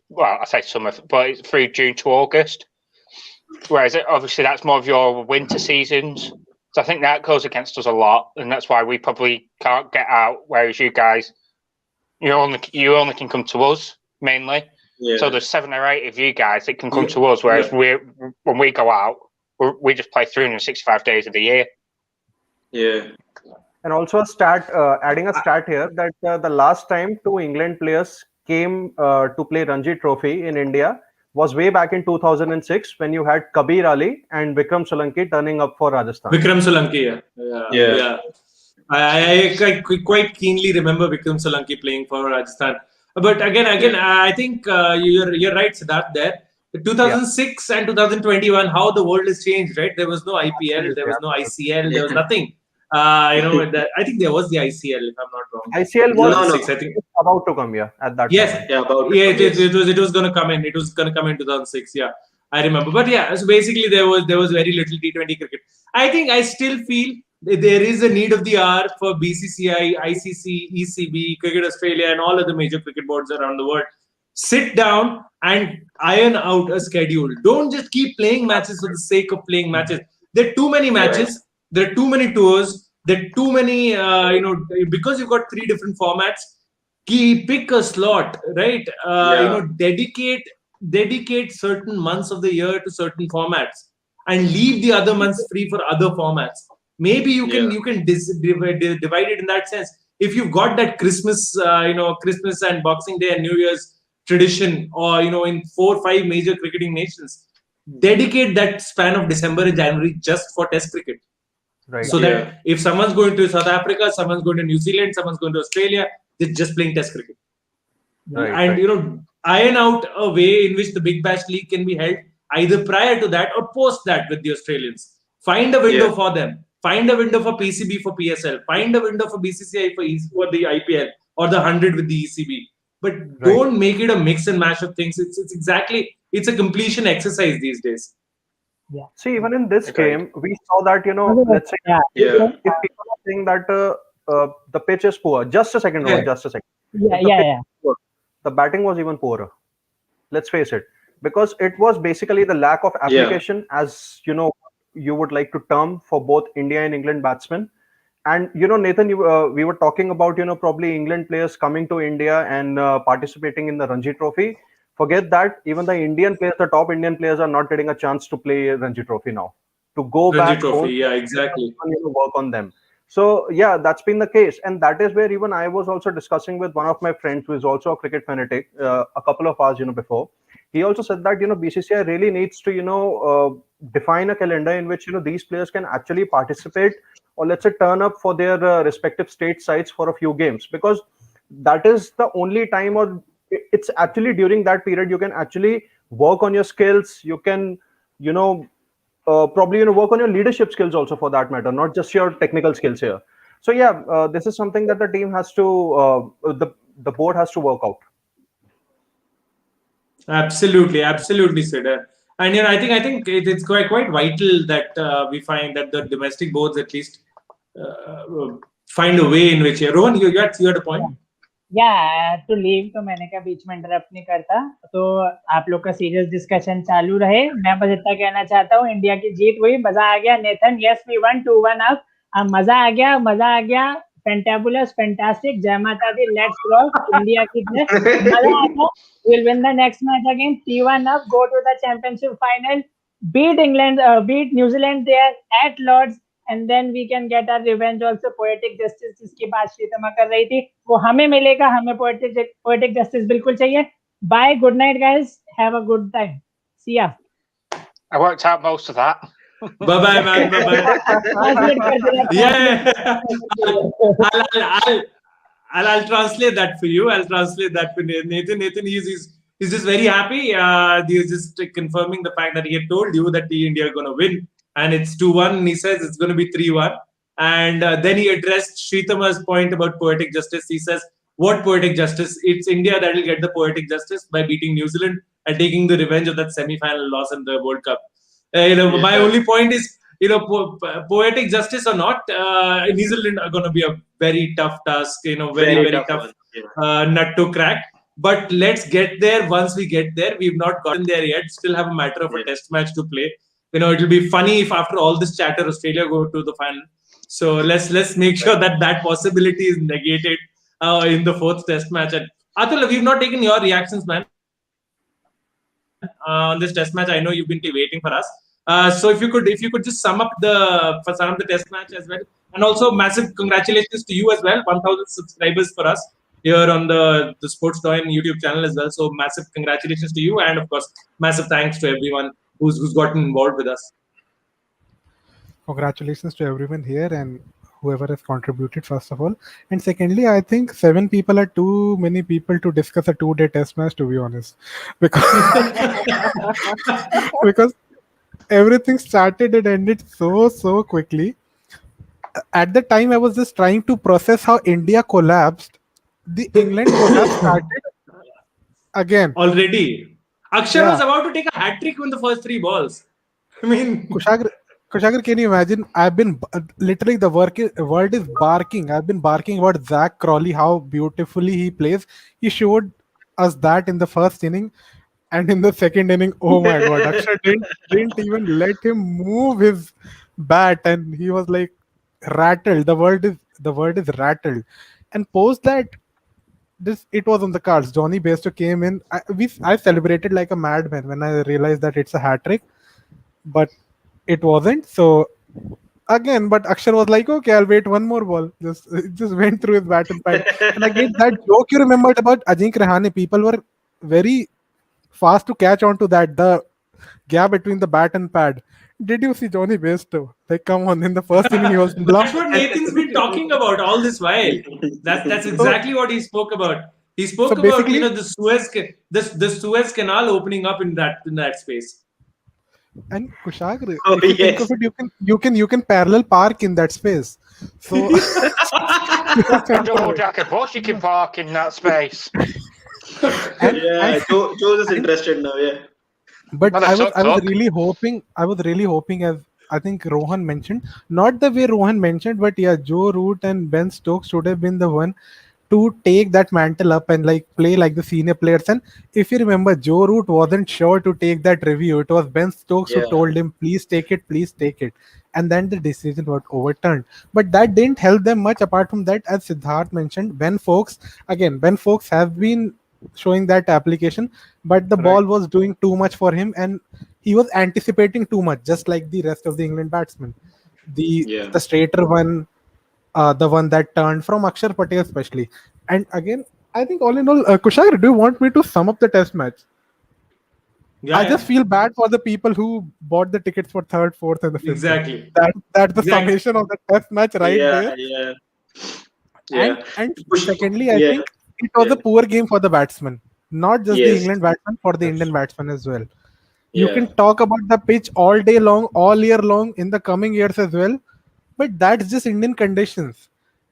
well, I say summer, but it's through June to August. Whereas obviously that's more of your winter seasons. So I think that goes against us a lot, and that's why we probably can't get out. Whereas you guys, you only can come to us mainly. Yeah. So there's 7 or 8 of you guys that can come to us. Whereas when we go out, we just play 365 days of the year. Yeah. And also adding a stat here that the last time 2 England players came to play Ranji Trophy in India, was way back in 2006 when you had Kabir Ali and Vikram Solanki turning up for Rajasthan. Vikram Solanki, yeah. I quite keenly remember Vikram Solanki playing for Rajasthan. But again, I think you're right, Siddharth. There, 2006 and 2021, how the world has changed, right? There was no IPL, there was no ICL, there was nothing. I think there was the ICL, if I'm not wrong. ICL was 2006, I think. about to come, at that Yes, time. it was going to come in. It was going to come in 2006. Yeah, I remember. But yeah, so basically there was very little T20 cricket. I think I still feel there is a need of the hour for BCCI, ICC, ECB, Cricket Australia, and all other major cricket boards around the world. Sit down and iron out a schedule. Don't just keep playing matches for the sake of playing matches. There are too many matches. There are too many tours. There are too many. Because you've got 3 different formats. Pick a slot, right? Dedicate certain months of the year to certain formats, and leave the other months free for other formats. Maybe you can divide it in that sense. If you've got that Christmas and Boxing Day and New Year's tradition, or in 4 or 5 major cricketing nations, dedicate that span of December and January just for Test cricket. Right. So that if someone's going to South Africa, someone's going to New Zealand, someone's going to Australia, they're just playing Test cricket. And iron out a way in which the Big Bash League can be held either prior to that or post that with the Australians. Find a window for them. Find a window for PCB for PSL. Find a window for BCCI for the IPL or the 100 with the ECB. But don't make it a mix and match of things. It's a completion exercise these days. Yeah. See, even in this game, we saw that, let's say, if people are saying that the pitch is poor, just a second. Yeah. The batting was even poorer. Let's face it, because it was basically the lack of application, as you would like to term, for both India and England batsmen. And Nathan, we were talking about probably England players coming to India and participating in the Ranji Trophy. Forget that. Even the Indian players, the top Indian players, are not getting a chance to play Ranji Trophy now. To go back home, exactly. Work on them. So that's been the case, and that is where even I was also discussing with one of my friends who is also a cricket fanatic a couple of hours before. He also said that BCCI really needs to define a calendar in which these players can actually participate, or let's say turn up for their respective state sides for a few games, because that is the only time, or it's actually during that period you can actually work on your skills. You can probably work on your leadership skills also, for that matter, not just your technical skills here. So this is something that the team has to the board has to work out. Absolutely, Sid. And I think it's quite vital that we find that the domestic boards at least find a way in which Rohan, you had a point. I had to leave, तो मैंने कहा बीच में interrupt नहीं करता, तो आप लोग का सीरियस डिस्कशन चालू रहे. मैं बस इतना कहना चाहता हूँ, इंडिया की जीत हुई, मजा आ गया. Nathan, yes we won 2-1 up. मजा आ गया. Fantabulous, fantastic. Jai Mata Di, let's rock. India की जीत. We'll win the next match again. 3-1 up. Go to the championship final. Beat England, beat New Zealand there at Lords. And then we can get our revenge also. Poetic justice जिसकी बात श्रीतमा कर रही थी, वो हमें मिलेगा. हमें poetic justice बिल्कुल चाहिए. Bye. Good night, guys. Have a good time. See ya. I worked out most of that. Bye, man. Bye. Yeah. I'll translate that for you. I'll translate that for Nathan. Nathan, he's just very happy. He's just confirming the fact that he had told you that India are going to win. And it's 2-1, and he says it's going to be 3-1. And then he addressed Shrithama's point about poetic justice. He says, what poetic justice? It's India that will get the poetic justice by beating New Zealand and taking the revenge of that semi-final loss in the World Cup. My only point is, poetic justice or not, New Zealand are going to be a very tough task, very tough nut to crack. But let's get there. Once we get there, we've not gotten there yet. Still have a matter of a test match to play. It'll be funny if after all this chatter, Australia go to the final. So let's make sure that possibility is negated in the 4th test match. And Atul, we've not taken your reactions, man, on this test match. I know you've been waiting for us. So if you could just sum up the test match as well, and also massive congratulations to you as well, 1,000 subscribers for us. here on the Sports Toy YouTube channel as well. So massive congratulations to you, and of course, massive thanks to everyone who's gotten involved with us. Congratulations to everyone here and whoever has contributed, first of all. And secondly, I think 7 people are too many people to discuss a 2-day test match, to be honest. Because everything started and ended so quickly. At the time, I was just trying to process how India collapsed. The England collapse started again. Already, Akshar Yeah. was about to take a hat trick in the first 3 balls. I mean, Kushagar, can you imagine? I've been literally world is barking. I've been barking about Zach Crawley, how beautifully he plays. He showed us that in the first inning, and in the second inning, oh my god, Akshar didn't even let him move his bat, and he was like rattled. The word is rattled. And post that, this it was on the cards. Johnny Bairstow came in. I celebrated like a madman when I realized that it's a hat trick, but it wasn't. So again, but Akshar was like, okay, I'll wait one more ball. Just went through his bat and pad. And again, that joke you remembered about Ajinkya Rahane, people were very fast to catch on to that. The gap between the bat and pad. Did you see Johnny Bairstow? Like, come on, in the first inning he was that's what Nathan's been talking about all this while. That's exactly what he spoke about. He spoke So about basically- the Suez Canal opening up in that space. And Kushagra, Oh, if you think yes. of it, you can parallel park in that space. So A double-decker bus you can park in that space. Yeah, Joe is interested now. Yeah. But Well, I was suck. really hoping, as I think Rohan mentioned, not the way Rohan mentioned, but yeah, Joe Root and Ben Stokes should have been the one to take that mantle up and like play like the senior players. And if you remember, Joe Root wasn't sure to take that review. It was Ben Stokes who Yeah. told him, please take it. And then the decision was overturned. But that didn't help them much. Apart from that, as Siddharth mentioned, Ben Fox has been showing that application, but the ball was doing too much for him, and he was anticipating too much, just like the rest of the England batsmen. Yeah. The straighter one, the one that turned from Axar Patel especially. And again, I think all in all, Kushagar, do you want me to sum up the test match? Yeah, I just feel bad for the people who bought the tickets for third, fourth, and the fifth. exactly. That's the Exactly. summation of the test match right Yeah. there. Yeah. Yeah. And secondly, I Yeah. think it was a poor game for the batsman, not just the Yes. England batsman, for the Indian batsman as well. You Yeah. can talk about the pitch all day long, all year long, in the coming years as well, but that's just Indian conditions.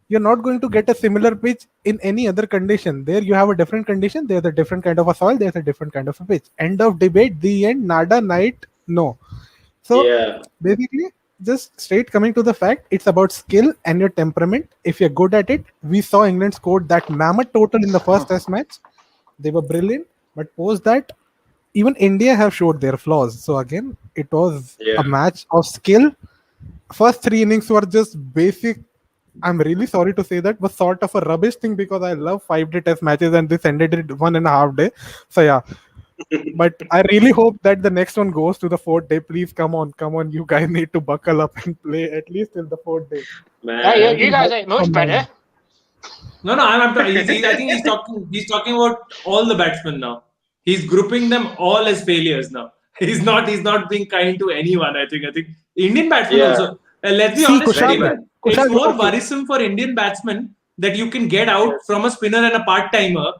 You're not going to get a similar pitch in any other condition. There you have a different condition, there's a different kind of a soil, there's a different kind of a pitch. End of debate, the end, nada, night, no. So Yeah. basically, just straight coming to the fact, it's about skill and your temperament. If you're good at it, we saw England scored that mammoth total in the first test match. They were brilliant, but post that, even India have showed their flaws. So again, it was Yeah. a match of skill. First 3 innings were just basic. I'm really sorry to say that, was sort of a rubbish thing because I love 5-day test matches and this ended it 1.5 day. So yeah. But I really hope that the next one goes to the 4th day. Please come on. You guys need to buckle up and play at least till the 4th day. Man. Hey, you guys ain't much better. No, I think he's talking about all the batsmen now. He's grouping them all as failures now. He's not being kind to anyone. I think Indian batsmen Yeah. also. Let's be See, honest, Kushagra, it's more okay. worrisome for Indian batsmen that you can get out from a spinner and a part timer.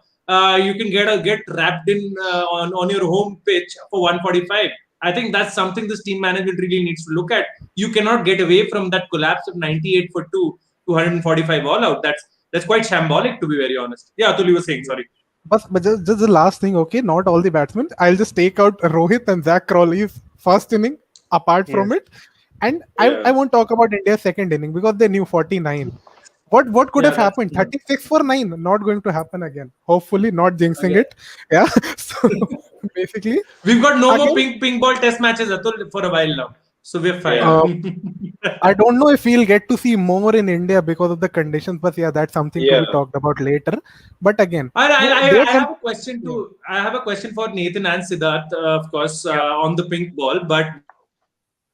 You can get wrapped in on your home pitch for 145. I think that's something this team management really needs to look at. You cannot get away from that collapse of 98 for 245 all out. That's quite shambolic, to be very honest. Yeah, Atul, you were saying, sorry. But just the last thing, okay, not all the batsmen. I'll just take out Rohit and Zach Crawley's first inning apart from it. And I won't talk about India's second inning because they knew 49. What could have happened? 36 for 9. Not going to happen again. Hopefully not jinxing it. Yeah. So basically, we've got no more pink ball test matches, Atul, for a while now. So we're fine. I don't know if we'll get to see more in India because of the conditions, but yeah, that's something to be talked about later. But again, I have a question too. I have a question for Nathan and Siddharth, of course, on the pink ball. But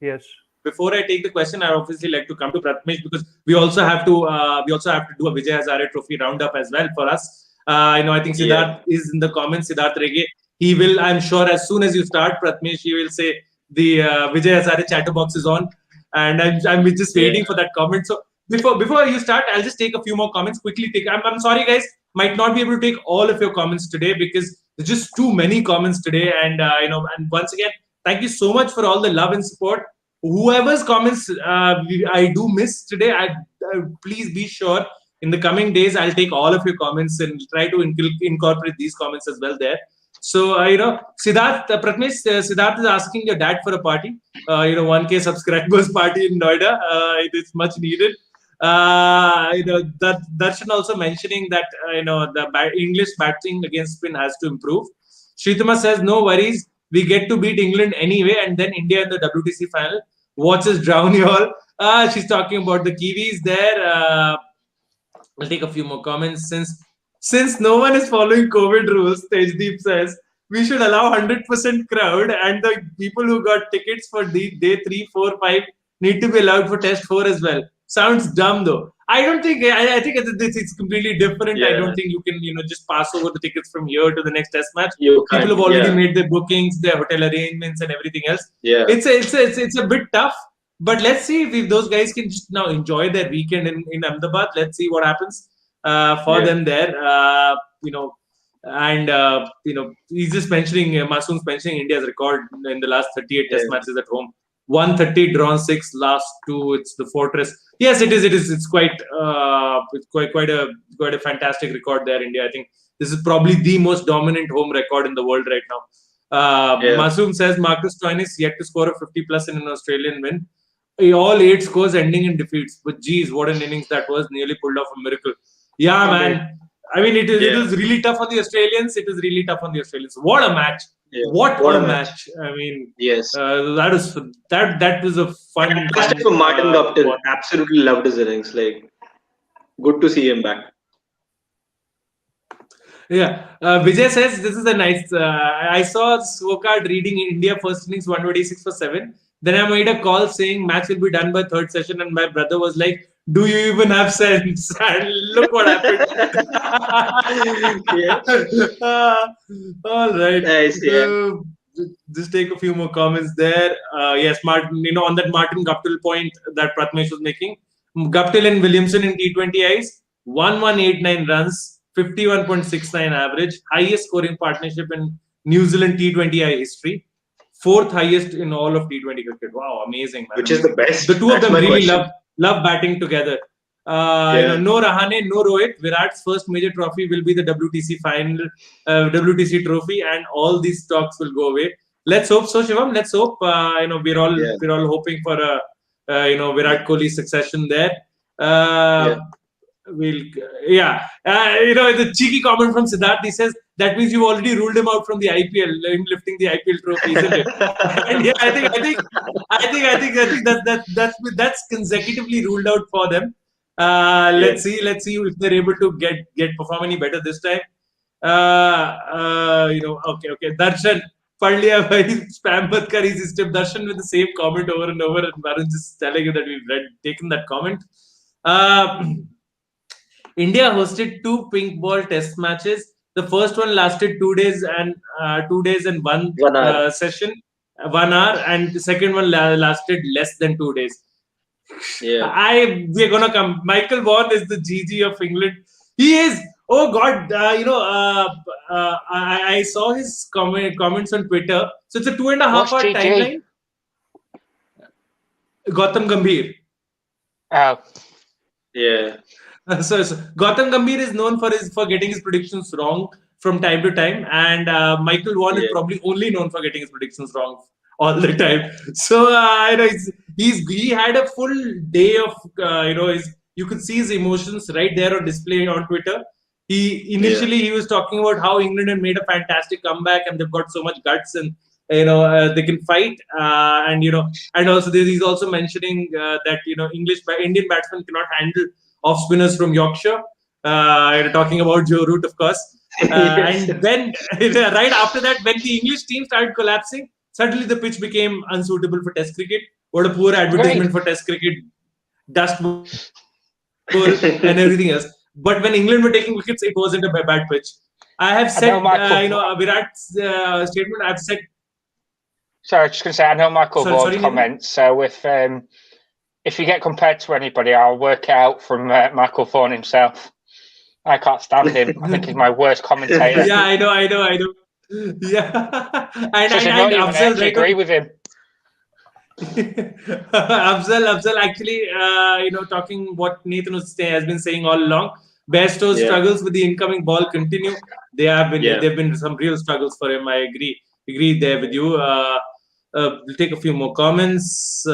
yes, before I take the question, I obviously like to come to Prathamesh because we also have to do a Vijay Hazare Trophy roundup as well for us. I think Siddharth is in the comments. Siddharth Rege. He will, I'm sure, as soon as you start, Pratmesh, he will say the Vijay Hazare chatterbox is on, and I'm just waiting for that comment. So before you start, I'll just take a few more comments quickly. I'm sorry, guys, might not be able to take all of your comments today because there's just too many comments today, and and once again, thank you so much for all the love and support. Whoever's comments I do miss today, please be sure in the coming days I'll take all of your comments and try to incorporate these comments as well there. So Siddharth, Pratmesh, Siddharth is asking your dad for a party. 1K subscribers party in Noida. It is much needed. That Darshan also mentioning that the English batting against spin has to improve. Shritama says no worries. We get to beat England anyway, and then India in the WTC final. Watch us drown you all. She's talking about the Kiwis there. We'll take a few more comments. Since no one is following COVID rules, Tejdeep says, we should allow 100% crowd, and the people who got tickets for day 3, 4, 5 need to be allowed for test 4 as well. Sounds dumb though. I don't think, I think it's completely different. Yeah. I don't think you can, just pass over the tickets from here to the next test match. People have already made their bookings, their hotel arrangements and everything else. Yeah. It's a bit tough, but let's see if those guys can just now enjoy their weekend in Ahmedabad. Let's see what happens for them there. He's just mentioning, Masoom's mentioning India's record in the last 38 test matches at home. 130 drawn 6, last 2. It's the fortress. Yes, it is. It's quite a fantastic record there, India. I think this is probably the most dominant home record in the world right now. Masoom says Marcus Stoinis yet to score a 50 plus in an Australian win. All 8 scores ending in defeats. But geez, what an innings that was! Nearly pulled off a miracle. Yeah, man. I mean, it was really tough on the Australians. What a match! Yeah. What a match! I mean, yes, that was a fun. Fantastic for Martin Guptill. Absolutely loved his innings. Like, good to see him back. Yeah, Vijay says this is a nice. I saw Swokard reading India first innings 126 for 7. Then I made a call saying match will be done by third session, and my brother was like, "Do you even have sense?" And look what happened. All right. Nice, just take a few more comments there. Yes, Martin. On that Martin Guptill point that Pratmesh was making, Guptill and Williamson in T20 Is, 1189 runs, 51.69 average, highest scoring partnership in New Zealand T20I history. 4th highest in all of T20 cricket. Wow, amazing, man. Which is the best. The two of them really love batting together. No Rahane, no Rohit. Virat's first major trophy will be the WTC final, WTC trophy, and all these talks will go away. Let's hope so, Shivam. Let's hope. We're all hoping for a Virat Kohli succession there. The cheeky comment from Siddharth, he says that means you already ruled him out from the IPL, him lifting the IPL trophy, isn't it? And yeah, I think that's consecutively ruled out for them. Let's see if they're able to get perform any better this time. Okay. Darshan, pad liya bhai, spam mat kar easy step. Darshan with the same comment over and over, and Varun just telling you that we've taken that comment. India hosted 2 pink ball test matches. The first one lasted 2 days and 1 session, 1 hour, and the second one lasted less than 2 days. Yeah, we're gonna come. Michael Vaughan is the GG of England. He is. Oh God, I saw his comments on Twitter. So it's a 2.5 hour timeline. Gautam Gambhir. Oh. Yeah. So Gautam Gambhir is known for getting his predictions wrong from time to time, and Michael Vaughan is probably only known for getting his predictions wrong all the time. So he had a full day of you could see his emotions right there on display on Twitter. He was talking about how England had made a fantastic comeback and they've got so much guts and they can fight and also he's also mentioning that Indian batsmen cannot handle off spinners from Yorkshire. Talking about Joe Root, of course. And then right after that, when the English team started collapsing, suddenly the pitch became unsuitable for Test cricket. What a poor advertisement for Test cricket, dust bowl and everything else. But when England were taking wickets, it wasn't a bad pitch. I have said, Virat's statement. I've said. Sorry, I was just going to say, I know Michael Vaughan Nathan? comments. So if you get compared to anybody, I'll work it out from Michael Vaughan himself. I can't stand him. I think he's my worst commentator. Yeah, I know. Yeah, and not even Afzal, actually agree with him. Afzal, actually, talking what Nathan has been saying all along. Bairstow's struggles with the incoming ball continue. There've been some real struggles for him. I agree there with you. We'll take a few more comments.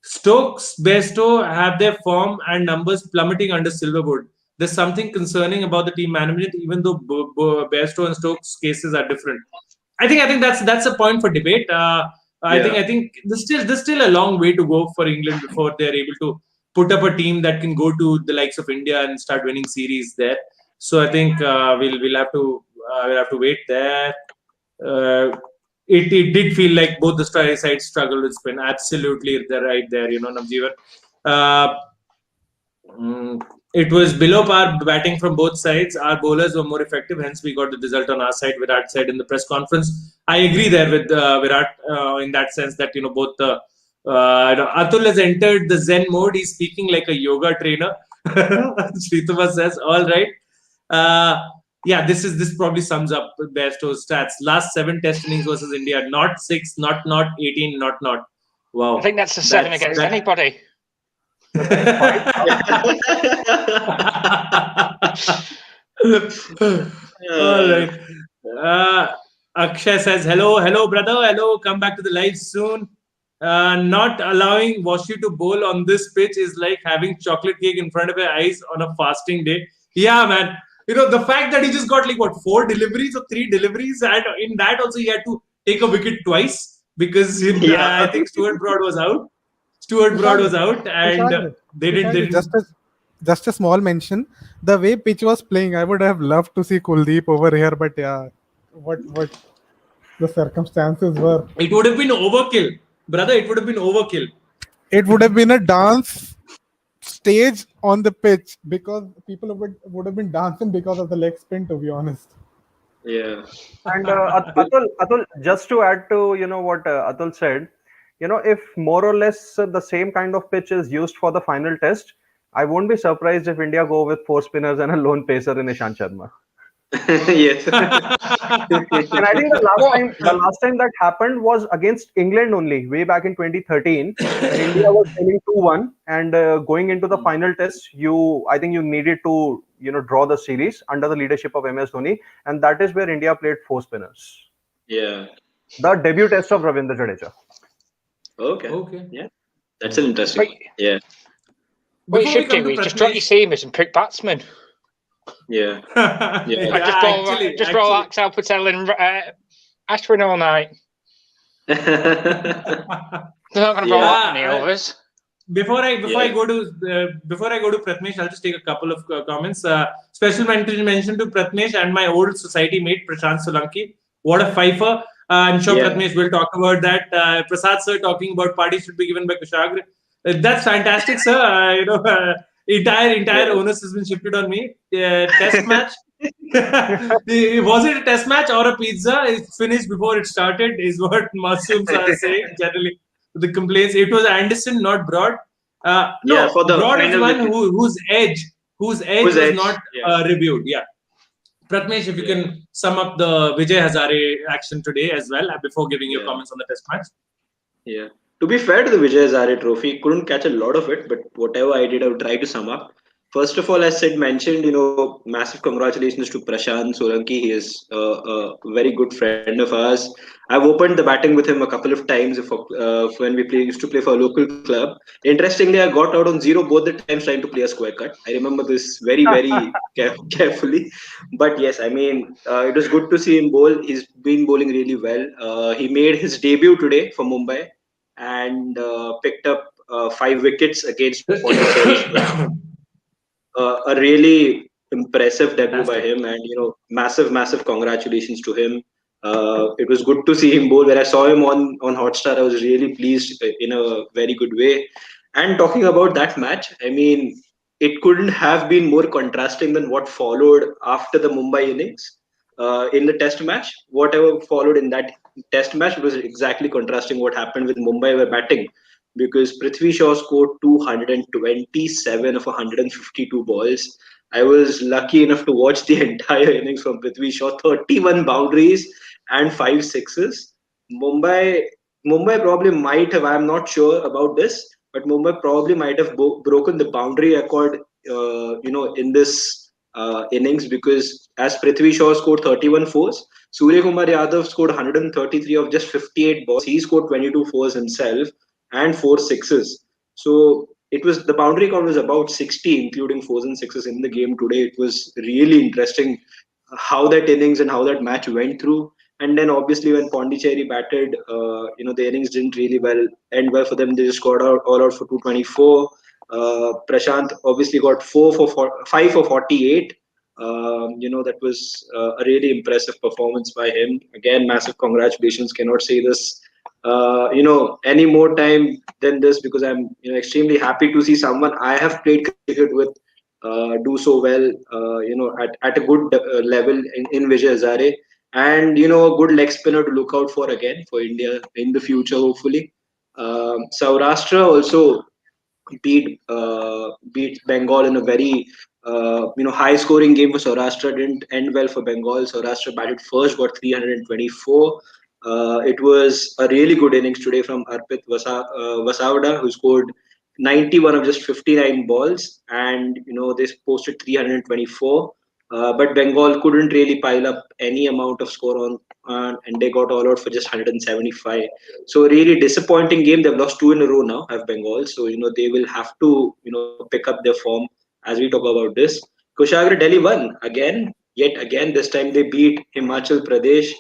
Stokes, Bairstow have their form and numbers plummeting under Silverwood. There's something concerning about the team management, even though Bairstow and Stokes' cases are different. I think that's a point for debate. I think there's still a long way to go for England before they're able to put up a team that can go to the likes of India and start winning series there. So I think we'll have to wait there. It did feel like both the sides struggled with spin. Absolutely, they're right there, Navjeevan. It was below par batting from both sides. Our bowlers were more effective, hence we got the result on our side. Virat said in the press conference. I agree there with Virat in that sense that both Atul has entered the Zen mode. He's speaking like a yoga trainer. Srituma says, "All right." This probably sums up Bairstow's stats. Last 7 Test innings versus India, not 6, not 18, not. Wow. I think that's a 7 against anybody. All right. Akshay says, hello, brother. Hello, come back to the live soon. Not allowing Washi to bowl on this pitch is like having chocolate cake in front of your eyes on a fasting day. Yeah, man. The fact that he just got 4 deliveries or 3 deliveries, and in that also he had to take a wicket twice because I think Stuart Broad was out. And they didn't. Just a small mention. The way pitch was playing, I would have loved to see Kuldeep over here, but what the circumstances were. It would have been overkill, brother. It would have been overkill. It would have been a dance stage on the pitch because people would have been dancing because of the leg spin, to be honest. Yeah. And Atul, just to add to what Atul said, if more or less the same kind of pitch is used for the final test, I won't be surprised if India go with 4 spinners and a lone pacer in Ishant Sharma. Yes. And I think the last time that happened was against England only, way back in 2013. India was winning 2-1, and going into the final test, I think you needed to draw the series under the leadership of MS Dhoni, and that is where India played 4 spinners. Yeah. The debut test of Ravindra Jadeja. Okay. Yeah. That's an interesting. Yeah. What you should do is just drop your seamers and pick batsmen. Yeah. Just roll Axar Patel and Ashwin all night. They're not going to roll that many overs. Before I go to Pratmesh, I'll just take a couple of comments. Special mention to Pratmesh and my old society mate Prashant Solanki. What a fifer! I'm sure Pratmesh will talk about that. Prasad sir talking about parties should be given by Kushagra. That's fantastic, sir. Entire onus has been shifted on me. Test match. Was it a test match or a pizza? It finished before it started, is what Masoom are saying. Generally, the complaints. It was Anderson, not Broad. For the Broad is one whose edge was not reviewed. Yeah. Pratmesh, if you can sum up the Vijay Hazare action today as well before giving your comments on the test match. Yeah. To be fair to the Vijay Hazare trophy, couldn't catch a lot of it, but whatever I did, I would try to sum up. First of all, as Sid mentioned, massive congratulations to Prashant Solanki. He is a very good friend of ours. I've opened the batting with him a couple of times when we used to play for a local club. Interestingly, I got out on 0 both the times trying to play a square cut. I remember this very, very carefully. But yes, I mean, it was good to see him bowl. He's been bowling really well. He made his debut today for Mumbai and picked up 5 wickets against 47. A really impressive debut by him, and massive congratulations to him. It was good to see him bowl. When I saw him on Hotstar, I was really pleased in a very good way. And talking about that match, I mean, it couldn't have been more contrasting than what followed after the Mumbai innings in the test match. Whatever followed in that test match was exactly contrasting what happened with Mumbai were batting, because Prithvi Shaw scored 227 of 152 balls. I was lucky enough to watch the entire innings from Prithvi Shaw, 31 boundaries and 5 sixes. Mumbai Mumbai probably might have, I'm not sure about this, but Mumbai probably might have broken the boundary record, in this innings, because as Prithvi Shaw scored 31 fours, Surya Kumar Yadav scored 133 of just 58 balls. He scored 22 fours himself and 4 sixes. So it was, the boundary count was about 60, including fours and sixes in the game today. It was really interesting how that innings and how that match went through. And then obviously when Pondicherry batted, the innings didn't really end well for them. They just got out all out for 224. Prashant obviously got 5 for 48. That was a really impressive performance by him. Again, massive congratulations. Cannot say this, any more time than this, because I'm, extremely happy to see someone I have played cricket with do so well, at a good level in Vijay Hazare, and a good leg spinner to look out for again for India in the future, hopefully. Saurashtra also beat Bengal in a very high scoring game for Saurashtra. Didn't end well for Bengal. Saurashtra batted first, got 324. It was a really good innings today from Arpit Vasavada, who scored 91 of just 59 balls, and they posted 324. But Bengal couldn't really pile up any amount of score and they got all out for just 175. So really disappointing game. They've lost two in a row now, have Bengal. So they will have to pick up their form as we talk about this. Kushagra Delhi won again, yet again. This time they beat Himachal Pradesh.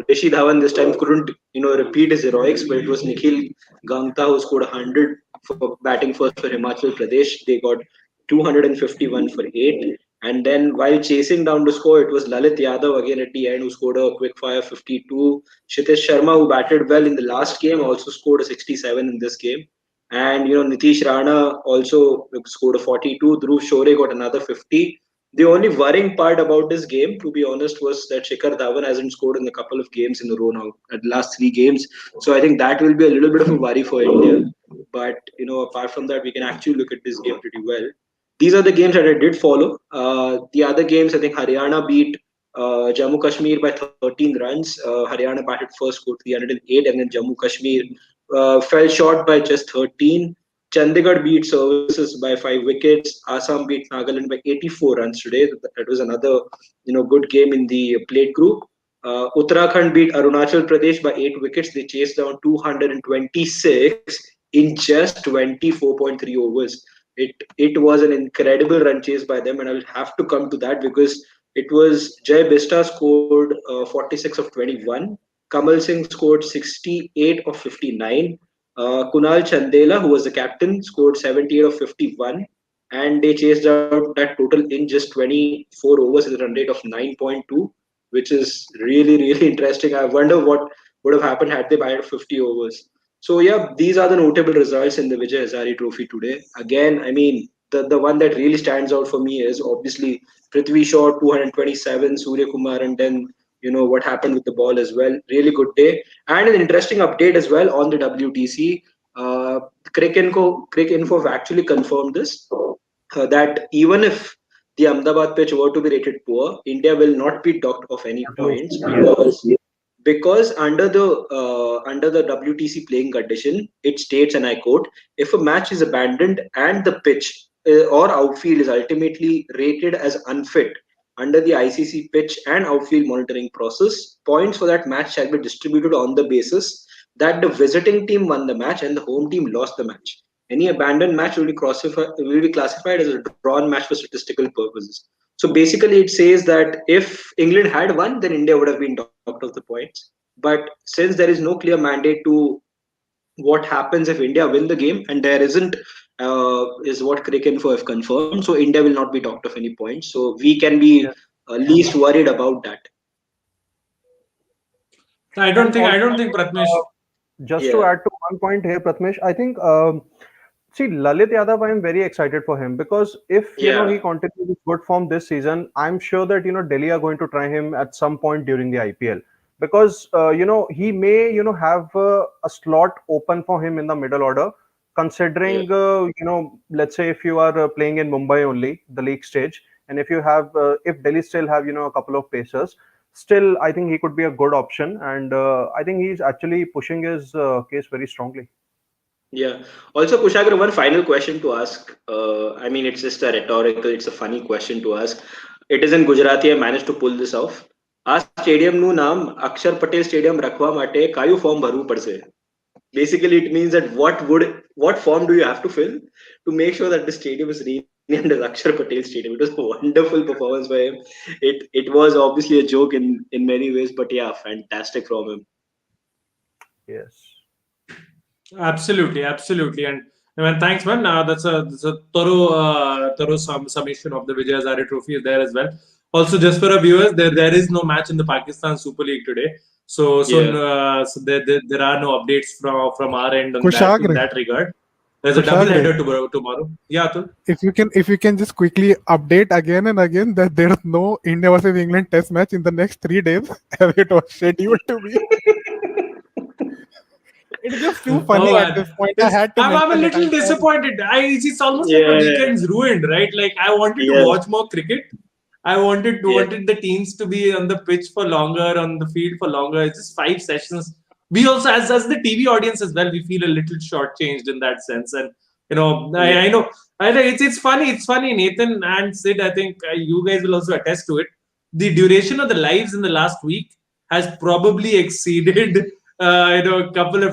Rishi Dhawan this time couldn't repeat his heroics, but it was Nikhil Gangta who scored 100 for batting first for Himachal Pradesh. They got 251 for 8. And then while chasing down to score, it was Lalit Yadav again at the end who scored a quick fire 52. Kshitij Sharma, who batted well in the last game, also scored a 67 in this game. And Nitish Rana also scored a 42. Dhruv Shore got another 50. The only worrying part about this game, to be honest, was that Shikhar Dhawan hasn't scored in a couple of games in a row now, at the last 3 games. So I think that will be a little bit of a worry for India. But apart from that, we can actually look at this game pretty well. These are the games that I did follow. The other games, I think Haryana beat Jammu Kashmir by 13 runs. Haryana batted first, scored 308, and then Jammu Kashmir fell short by just 13. Chandigarh beat Services by 5 wickets. Assam beat Nagaland by 84 runs today. That was another good game in the plate group. Uttarakhand beat Arunachal Pradesh by 8 wickets. They chased down 226 in just 24.3 overs. It was an incredible run chase by them, and I will have to come to that because it was Jay Bista scored 46 of 21. Kamal Singh scored 68 of 59. Kunal Chandela, who was the captain, scored 78 of 51. And they chased out that total in just 24 overs with a run rate of 9.2, which is really, really interesting. I wonder what would have happened had they batted 50 overs. So yeah, these are the notable results in the Vijay Hazare Trophy today. Again, I mean, the one that really stands out for me is obviously Prithvi Shaw 227, Surya Kumar, and then what happened with the ball as well. Really good day, and an interesting update as well on the WTC. Cricinfo have actually confirmed this, that even if the Ahmedabad pitch were to be rated poor, India will not be docked of any points because under the WTC playing condition, it states, and I quote, if a match is abandoned and the pitch or outfield is ultimately rated as unfit under the ICC pitch and outfield monitoring process, points for that match shall be distributed on the basis that the visiting team won the match and the home team lost the match. Any abandoned match will be classified as a drawn match for statistical purposes. So basically, it says that if England had won, then India would have been docked of the points. But since there is no clear mandate to what happens if India win the game, and there isn't, is what Cricinfo have confirmed. So India will not be docked of any points. So we can be least worried about that. I don't think Pratmesh. Just to add to one point here, Pratmesh, I think See, Lalit Yadav, I'm very excited for him because if he Yeah, continues with good form this season, I'm sure that Delhi are going to try him at some point during the IPL because he may have a slot open for him in the middle order. yeah, Considering let's say if you are playing in Mumbai only, the league stage, and if Delhi still have a couple of pacers, still I think he could be a good option, and I think he's actually pushing his case very strongly. yeah. Also, Kushagra, one final question to ask. I mean, it's just a rhetorical, it's a funny question to ask. It is in Gujarati. I managed to pull this off. આ સ્ટેડિયમનું નામ અક્ષર Patel stadium રખવા માટે કયું form ભરવું પડશે? Basically, it means that what form do you have to fill to make sure that the stadium is renamed as Akshar Patel Stadium? It was a wonderful performance by him. It was obviously a joke in many ways, but yeah, fantastic from him. Yes. Absolutely, absolutely, and man, thanks, man. That's a thorough summation of the Vijay Hazare Trophy is there as well. Also, just for our viewers, there is no match in the Pakistan Super League today, Yeah. so there are no updates from our end on that in Kushagra, that regard. There's a double Kushagra, header tomorrow. Yeah, Atul. if you can just quickly update again and again that there is no India versus England test match in the next 3 days as it was scheduled to be. It's just too funny Oh, at this point. I had to I'm a mention it. little I'm sorry. disappointed. It's almost like my Yeah. weekend's ruined, right? Like I wanted to Yes. watch more cricket. I wanted Yeah. the teams to be on the pitch for longer, on the field for longer. It's just 5 sessions. We also, as the TV audience as well, we feel a little shortchanged in that sense. And Yeah. I know it's funny. It's funny. Nathan and Sid, I think you guys will also attest to it. The duration of the lives in the last week has probably exceeded a couple of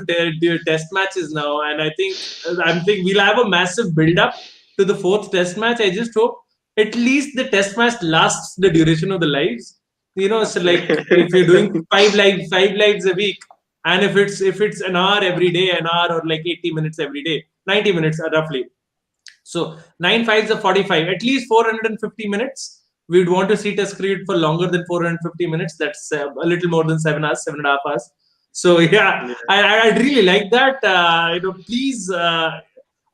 test matches now, and I'm think we'll have a massive build up to the fourth test match. I just hope at least the test match lasts the duration of the lives. So like if you're doing five lives a week, and if it's an hour every day, an hour or like 80 minutes every day, 90 minutes roughly. So 9 fives are 45, at least 450 minutes. We'd want to see test cricket for longer than 450 minutes. That's a little more than 7 hours, 7.5 hours. So yeah, Yeah. I'd really like that. Please.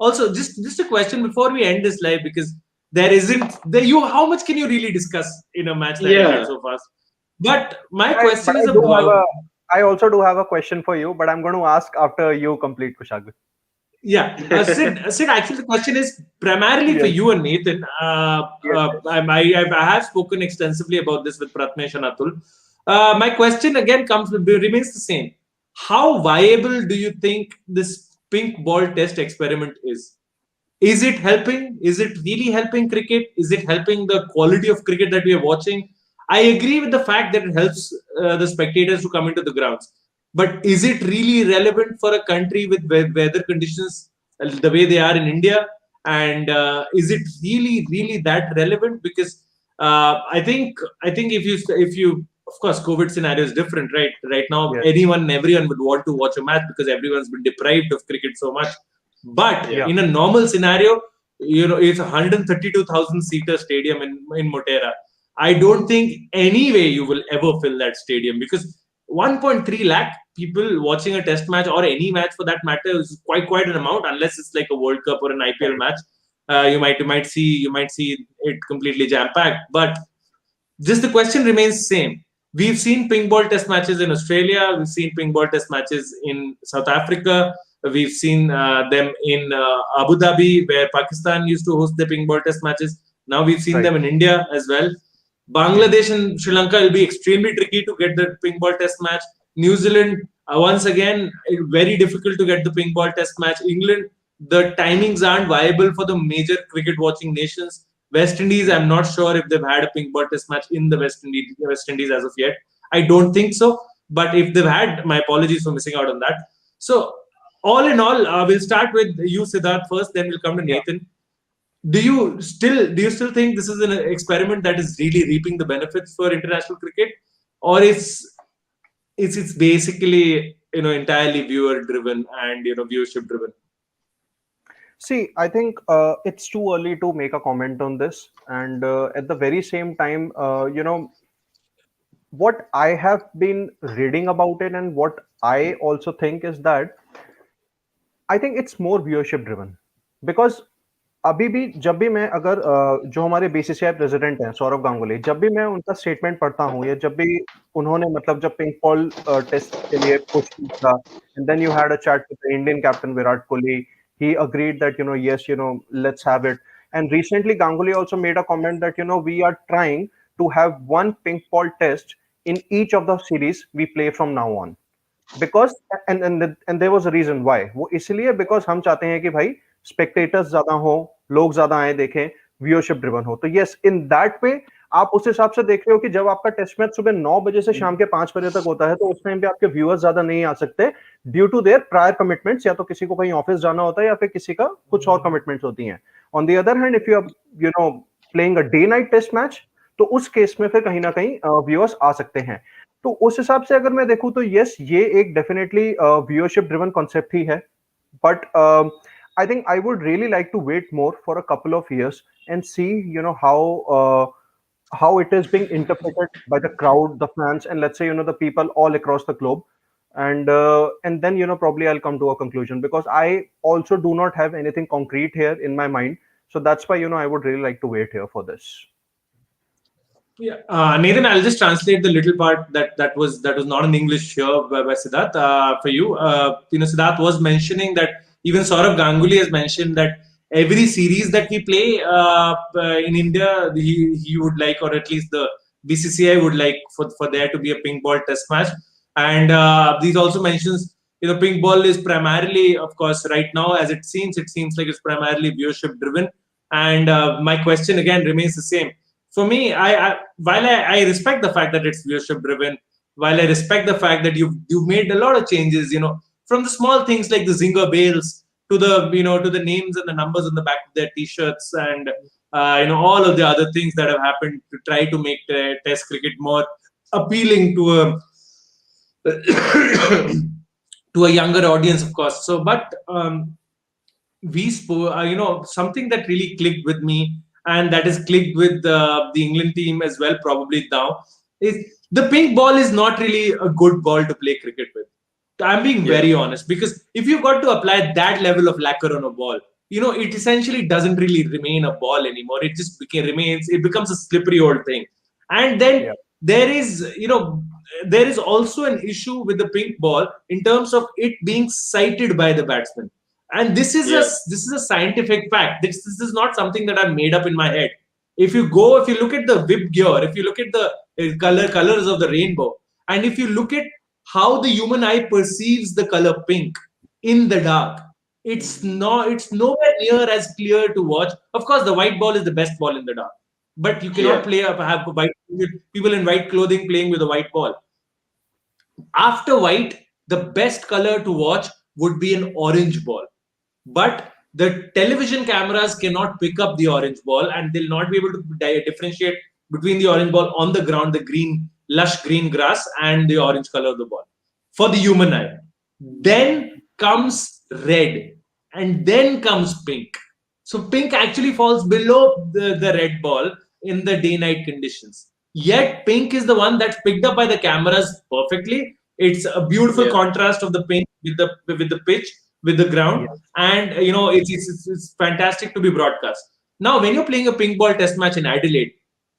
Also, just a question before we end this live, because there isn't there you. How much can you really discuss in a match that ended Yeah. so fast? But my I, question but is I do have about. I also do have a question for you, but I'm going to ask after you complete, Kushagra. Yeah, Sid. Actually, the question is primarily for Yes, you and Nathan. yes, I have spoken extensively about this with Pratmesh and Atul. My question again remains the same. How viable do you think this pink ball test experiment is? Is it helping? Is it really helping cricket? Is it helping the quality of cricket that we are watching? I agree with the fact that it helps the spectators to come into the grounds. But is it really relevant for a country with weather conditions the way they are in India? And is it really that relevant? Because I think if you of course COVID scenario is different, right? Right now, yes, everyone would want to watch a match because everyone's been deprived of cricket so much. But Yeah. yeah, in a normal scenario, it's a 132,000 seater stadium in Motera. I don't think any way you will ever fill that stadium, because 1.3 lakh people watching a test match or any match for that matter is quite an amount, unless it's like a World Cup or an IPL right, match. You might see it completely jam packed, but just the question remains same. We've seen ping ball test matches in Australia. We've seen ping ball test matches in South Africa. We've seen them in Abu Dhabi, where Pakistan used to host the ping ball test matches. Now we've seen right, them in India as well. yes, Bangladesh and Sri Lanka will be extremely tricky to get the ping ball test match. New Zealand, once again, very difficult to get the ping ball test match. England, the timings aren't viable for the major cricket watching nations. West Indies, I'm not sure if they've had a ping ball test match in the West Indies as of yet. I don't think so. But if they've had, my apologies for missing out on that. So, all in all, we'll start with you, Siddharth, first. Then we'll come to yeah. Nathan. Do you still think this is an experiment that is really reaping the benefits for international cricket, or it's basically entirely viewer driven and viewership driven? See, I think it's too early to make a comment on this, and at the very same time, what I have been reading about it, and what I also think is that I think it's more viewership driven because अभी भी जब भी मैं अगर जो हमारे BCCI president हैं सौरव गांगुली, जब भी मैं उनका स्टेटमेंट पढ़ता हूँ या जब भी उन्होंने मतलब जब पिंक बॉल टेस्ट के लिए पुश किया, and then you had a chat with the Indian captain Virat Kohli, he agreed that yes, let's have it. And recently Ganguly also made a comment that we are trying to have one pink ball test in each of the series we play from now on. Because and there was a reason why, वो इसलिए because हम चाहते हैं कि भाई spectators ज्यादा हो, लोग ज्यादा आए देखें, व्यूअरशिप ड्रिवन हो. तो यस, इन दैट वे आप उस हिसाब से देख रहे हो कि जब आपका टेस्ट मैच सुबह 9 बजे से शाम के 5 बजे तक होता है तो उस टाइम पे आपके व्यूअर्स ज्यादा नहीं आ सकते due to their prior commitments, या तो किसी को कहीं ऑफिस जाना होता है या फिर किसी का कुछ और कमिटमेंट्स होती हैं. On the other hand, if you are playing a day night test match, तो उस केस में फिर कहीं ना कहीं व्यूअर्स आ सकते हैं. तो उस हिसाब से अगर मैं देखूं तो यस, ये एक डेफिनेटली व्यूअरशिप ड्रिवन कॉन्सेप्ट ही है. But I think I would really like to wait more for a couple of years and see, how it is being interpreted by the crowd, the fans, and let's say the people all across the globe, and then probably I'll come to a conclusion, because I also do not have anything concrete here in my mind. So that's why I would really like to wait here for this. Yeah, Nathan, I'll just translate the little part that was not in English here by Siddharth for you. Siddharth was mentioning that even Saurav Ganguly has mentioned that every series that we play in India, he would like, or at least the BCCI would like for there to be a pink ball test match. And these also mentions, pink ball is primarily, of course, right now as it seems like it's primarily viewership driven. And my question again remains the same. For me, while I respect the fact that it's viewership driven, while I respect the fact that you've made a lot of changes, from the small things like the zinger bales to the to the names and the numbers on the back of their t-shirts, and all of the other things that have happened to try to make test cricket more appealing to a younger audience, of course. So, but we spoke, something that really clicked with me, and that is clicked with the England team as well, probably now, is the pink ball is not really a good ball to play cricket with. I'm being very honest, because if you've got to apply that level of lacquer on a ball, it essentially doesn't really remain a ball anymore. It just it becomes a slippery old thing. And then there is also an issue with the pink ball in terms of it being sighted by the batsman. And this is a scientific fact. This is not something that I've made up in my head. If you look at the whip gear, if you look at the colors of the rainbow, and if you look at how the human eye perceives the color pink in the dark, it's nowhere near as clear to watch. Of course, the white ball is the best ball in the dark, but you cannot have people in white clothing playing with a white ball. After white, the best color to watch would be an orange ball. But the television cameras cannot pick up the orange ball, and they'll not be able to differentiate between the orange ball on the ground, the lush green grass, and the orange color of the ball for the human eye. Then comes red, and then comes pink. So pink actually falls below the red ball in the day-night conditions. Yet pink is the one that's picked up by the cameras perfectly. It's a beautiful contrast of the pink with the pitch, with the ground, and it's fantastic to be broadcast. Now, when you're playing a pink ball test match in Adelaide,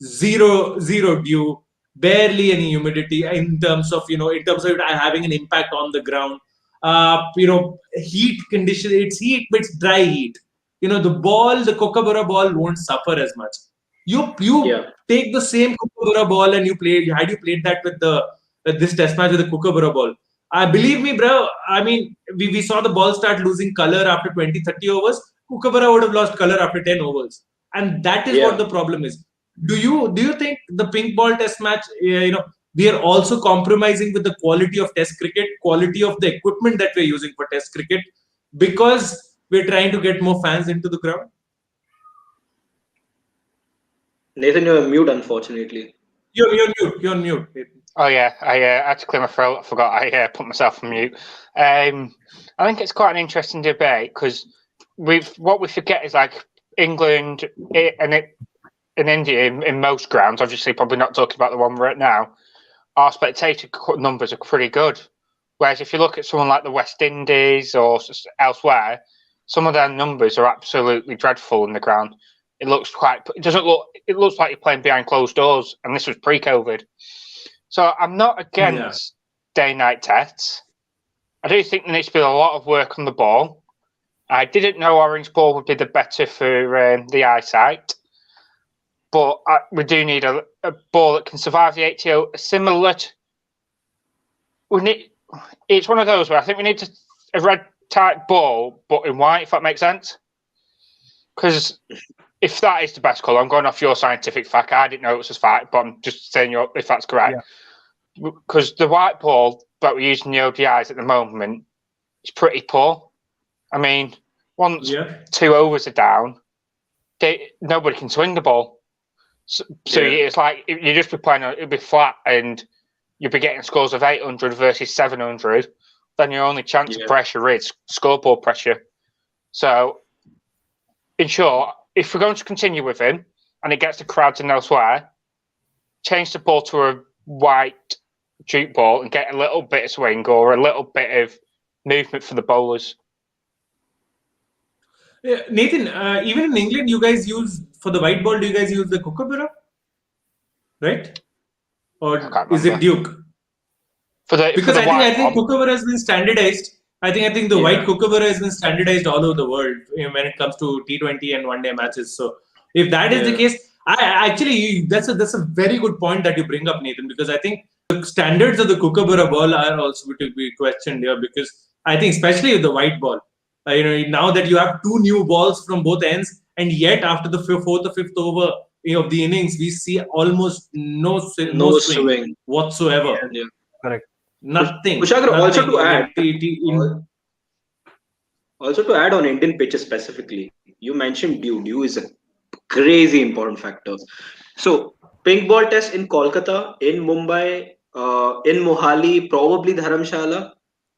zero dew, barely any humidity in terms of it having an impact on the ground. Heat condition, it's heat, but it's dry heat. The Kookaburra ball won't suffer as much. You take the same Kookaburra ball and you played that with this test match with the Kookaburra ball. Believe me, bro, I mean, we saw the ball start losing color after 20-30 overs. Kookaburra would have lost color after 10 overs. And that is what the problem is. Do you think the pink ball test match, we are also compromising with the quality of test cricket, quality of the equipment that we're using for test cricket, because we're trying to get more fans into the ground? Nathan, you're mute, unfortunately. You're on mute. Oh yeah, I had to clear my throat. I forgot I put myself on mute. I think it's quite an interesting debate, because what we forget is, like, England and India in most grounds, obviously probably not talking about the one we're at now, our spectator numbers are pretty good. Whereas if you look at someone like the West Indies or elsewhere, some of their numbers are absolutely dreadful in the ground. It looks it looks like you're playing behind closed doors, and this was pre-COVID. So I'm not against day-night tests. I do think there needs to be a lot of work on the ball. I didn't know orange ball would be the better for the eyesight, but we do need a ball that can survive the ATO. Similar to, it's one of those where I think we need a red type ball, but in white, if that makes sense. Because if that is the best colour, I'm going off your scientific fact. I didn't know it was a fact, but I'm just saying if that's correct. Because the white ball that we're using in the ODIs at the moment is pretty poor. I mean, once 2 overs are down, nobody can swing the ball. So it's like you just be playing, it'll be flat, and you'll be getting scores of 800 versus 700. Then your only chance of pressure is scoreboard pressure. So, in short, if we're going to continue with him and it gets the crowds in elsewhere, change the ball to a white jute ball and get a little bit of swing or a little bit of movement for the bowlers. Yeah, Nathan, even in England, you guys use, for the white ball, do you guys use the Kookaburra? Right? Or is it Duke? Because I think Kookaburra has been standardized. I think the white Kookaburra has been standardized all over the world when it comes to T20 and one-day matches. So if that is the case, that's a very good point that you bring up, Nathan, because I think the standards of the Kookaburra ball are also to be questioned here, because I think especially with the white ball, now that you have 2 new balls from both ends, and yet after the 4th or 5th over of the innings, we see almost no swing whatsoever. Yeah, correct. Nothing. Kushagra, nothing. Also to add on Indian pitches specifically, you mentioned dew. Dew is a crazy important factor. So pink ball test in Kolkata, in Mumbai, in Mohali, probably Dharamshala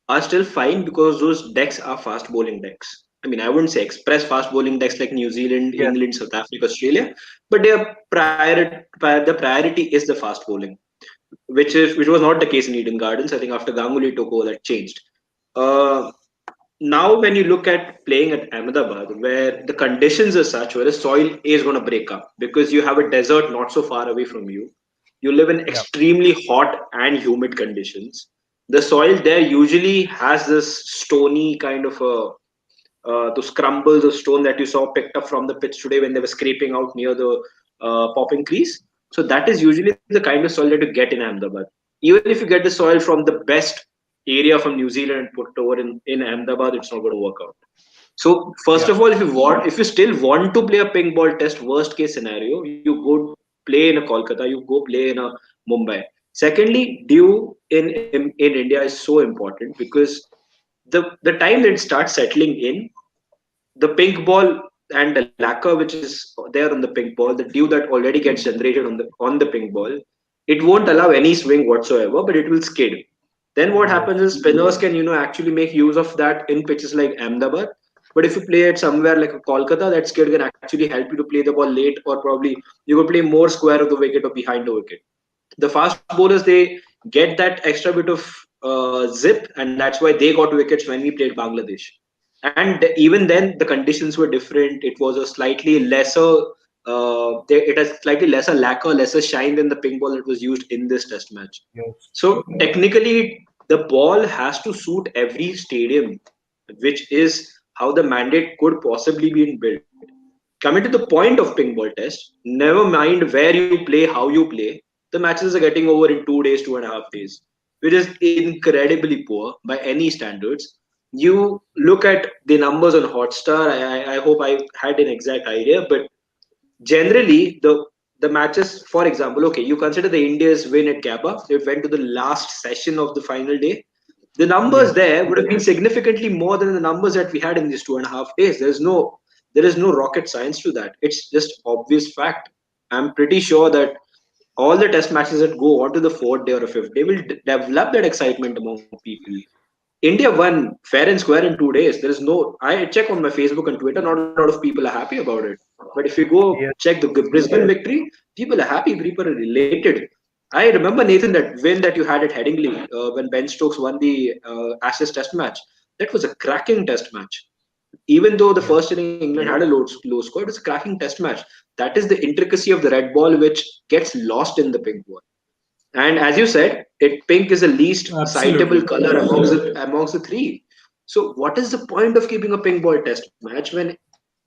are still fine because those decks are fast bowling decks. I mean, I wouldn't say express fast bowling decks like New Zealand, England, South Africa, Australia, but the priority is the fast bowling, which was not the case in Eden Gardens. I think after Ganguly took over, that changed. Now, when you look at playing at Ahmedabad, where the conditions are such where the soil is going to break up because you have a desert not so far away from you, you live in extremely hot and humid conditions. The soil there usually has this stony kind of those crumbles of stone that you saw picked up from the pitch today when they were scraping out near the popping crease. So that is usually the kind of soil that you get in Ahmedabad. Even if you get the soil from the best area from New Zealand and put it over in Ahmedabad, it's not going to work out. So first of all, if you still want to play a pink ball test, worst case scenario, you go play in a Kolkata, you go play in a Mumbai. Secondly, dew in India is so important because the time that it starts settling in, the pink ball and the lacquer which is there on the pink ball, the dew that already gets generated on the pink ball, it won't allow any swing whatsoever, but it will skid. Then what happens is spinners can actually make use of that in pitches like Ahmedabad. But if you play it somewhere like a Kolkata, that skid can actually help you to play the ball late, or probably you could play more square of the wicket or behind the wicket. The fast bowlers, they get that extra bit of zip, and that's why they got wickets when we played Bangladesh. And even then, the conditions were different. It was a slightly lesser, it has slightly lesser lacquer, lesser shine than the pink ball that was used in this test match. So technically, the ball has to suit every stadium, which is how the mandate could possibly be built. Coming to the point of pink ball test, never mind where you play, how you play, the matches are getting over in 2 days, 2.5 days, which is incredibly poor by any standards. You look at the numbers on Hotstar. I hope I had an exact idea, but generally the matches, for example, okay, you consider the India's win at Gabba. It went to the last session of the final day. The numbers there would have been significantly more than the numbers that we had in these 2.5 days. There is no rocket science to that. It's just obvious fact. I'm pretty sure that all the test matches that go on to the 4th day or the 5th day will develop that excitement among people. India won fair and square in 2 days. There is no. I check on my Facebook and Twitter. Not a lot of people are happy about it. But if you go check the Brisbane victory, people are happy. People are related. I remember, Nathan, that win that you had at Headingley when Ben Stokes won the Ashes Test match. That was a cracking Test match. Even though the first inning England had a low score, it was a cracking test match. That is the intricacy of the red ball which gets lost in the pink ball. And as you said, pink is the least Absolutely. citable color amongst the three. So what is the point of keeping a pink ball test match when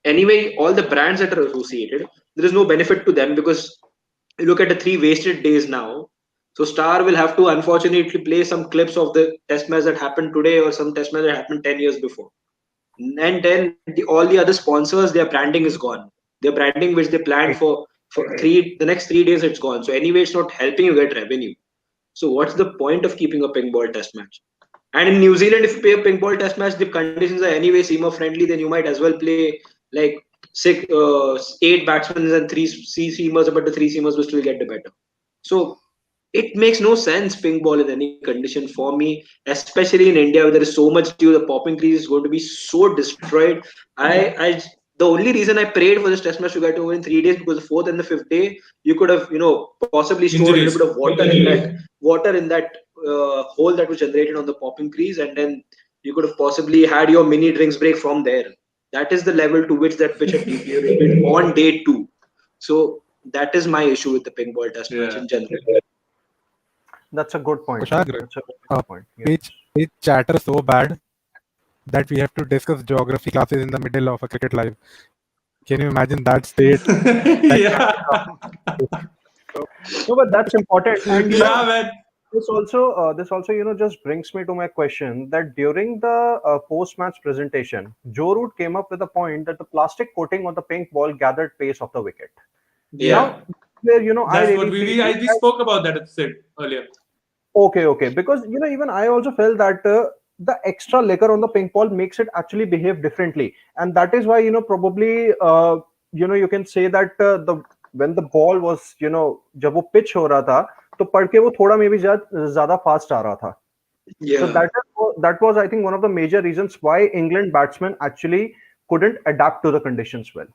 anyway all the brands that are associated, there is no benefit to them because you look at the 3 wasted days now. So Star will have to unfortunately play some clips of the test match that happened today or some test match that happened 10 years before. And then all the other sponsors, their branding is gone. Their branding which they planned for the next 3 days, it's gone. So anyway, it's not helping you get revenue. So what's the point of keeping a pink ball test match? And in New Zealand, if you play a pink ball test match, the conditions are anyway seamer friendly, then you might as well play like 8 batsmen and 3 seamers, but the 3 seamers will still get the better. So it makes no sense pink ball in any condition for me, especially in India where there is so much dew. The popping crease is going to be so destroyed. I the only reason I prayed for this test match to get over in 3 days because the fourth and the fifth day you could have possibly stored a Injuries. little bit of water in that hole that was generated on the popping crease, and then you could have possibly had your mini drinks break from there. That is the level to which that pitch had deteriorated on day 2. So that is my issue with the pink ball test match in general. That's a good point. Kushagra, That's a good point. Yeah. pitch chatter so bad that we have to discuss geography classes in the middle of a cricket live. Can you imagine that state? Yeah. No, but that's important. And Yeah, man. this also just brings me to my question that during the post-match presentation, Joe Root came up with a point that the plastic coating on the pink ball gathered pace of the wicket. Yeah. Now, where I That's what really we feel we spoke about that episode earlier. okay, because even I also felt that the extra liquor on the pink ball makes it actually behave differently, and that is why probably you can say that when the ball was जब वो pitch हो रहा था तो पढ़ के वो थोड़ा maybe ज़्यादा fast आ रहा था. So that was I think one of the major reasons why England batsmen actually couldn't adapt to the conditions well.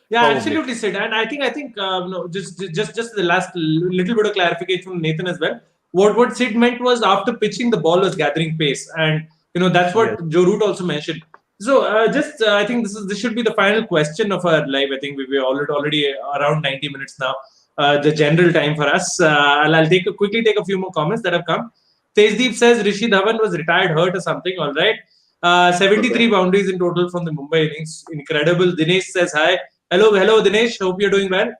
Yeah, Probably. absolutely, Sid. And I think no, just the last little bit of clarification from Nathan as well. What Sid meant was after pitching, the ball was gathering pace, and that's what Joe Root also mentioned. So I think this should be the final question of our live. I think we're already around 90 minutes now. The general time for us. I'll quickly take a few more comments that have come. Tejdeep says Rishi Dhawan was retired hurt or something. All right. 73 boundaries in total from the Mumbai innings. Incredible. Dinesh says hi. Hello, Dinesh. Hope you're doing well.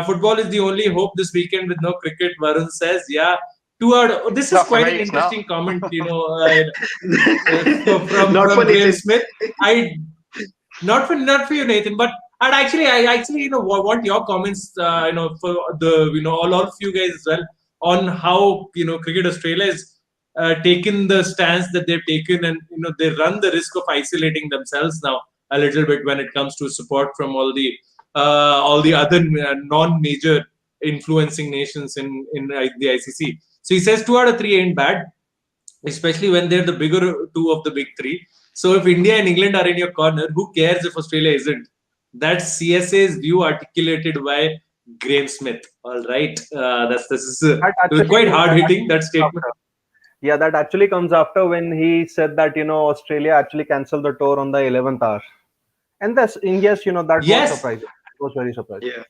Football is the only hope this weekend with no cricket. Varun says, yeah. This is quite an interesting comment, from Graham Smith. Not for you, Nathan, but I actually want your comments, for the all of you guys as well on how Cricket Australia has taken the stance that they've taken, and they run the risk of isolating themselves now a little bit when it comes to support from all the other non-major influencing nations in the ICC. So he says 2 out of 3 ain't bad, especially when they're the bigger 2 of the big 3. So if India and England are in your corner, who cares if Australia isn't? That's CSA's view articulated by Graham Smith. All right, this is quite hard hitting, that statement. Yeah, that actually comes after when he said that Australia actually cancelled the tour on the 11th hour, and that was surprising. It was very surprising. Yeah,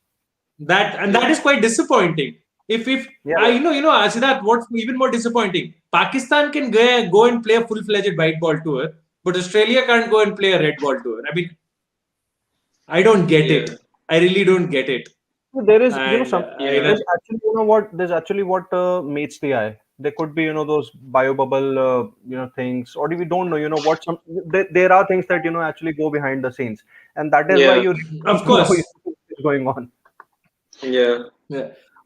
that is quite disappointing. If Siddharth, what's even more disappointing? Pakistan can go and play a full-fledged white ball tour, but Australia can't go and play a red ball tour. I mean, I don't get it. I really don't get it. There is there's actually what meets the eye. There could be those bio bubble things, or we don't know what there are things that actually go behind the scenes, and that is why you of course is going on. Yeah.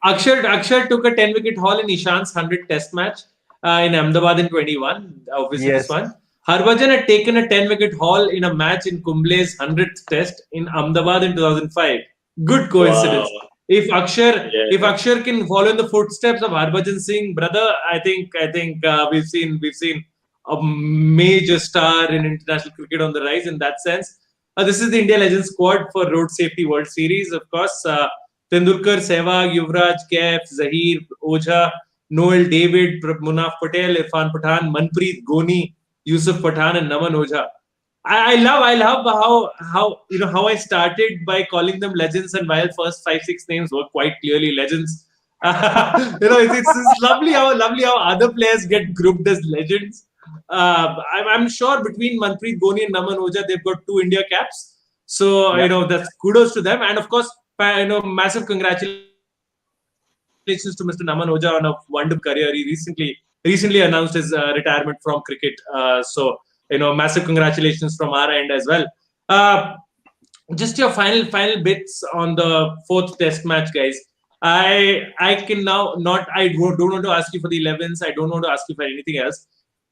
Axar took a 10-wicket haul in Ishant's 100 Test match in Ahmedabad in 21. Obviously, this one. Harbhajan had taken a 10-wicket haul in a match in Kumble's 100th Test in Ahmedabad in 2005. Good coincidence. Wow. If Axar can follow in the footsteps of Harbhajan Singh, brother, I think we've seen a major star in international cricket on the rise in that sense. This is the India Legends squad for Road Safety World Series, of course. Tendulkar, Sehwag, Yuvraj, Kaif, Zahir, Ojha, Noel, David, Munaf Patel, Irfan Pathan, Manpreet, Goni, Yusuf Pathan and Naman Ojha. I love how I started by calling them legends, and while first 5-6 names were quite clearly legends, it's lovely how other players get grouped as legends. I'm sure between Manpreet Goni and Naman Ojha, they've got 2 India caps. So that's kudos to them, and of course, massive congratulations to Mr. Naman Ojha on a wonderful career. He recently announced his retirement from cricket. So massive congratulations from our end as well. Just your final bits on the 4th Test match, guys. I can now not. I don't want to ask you for the 11s. I don't want to ask you for anything else.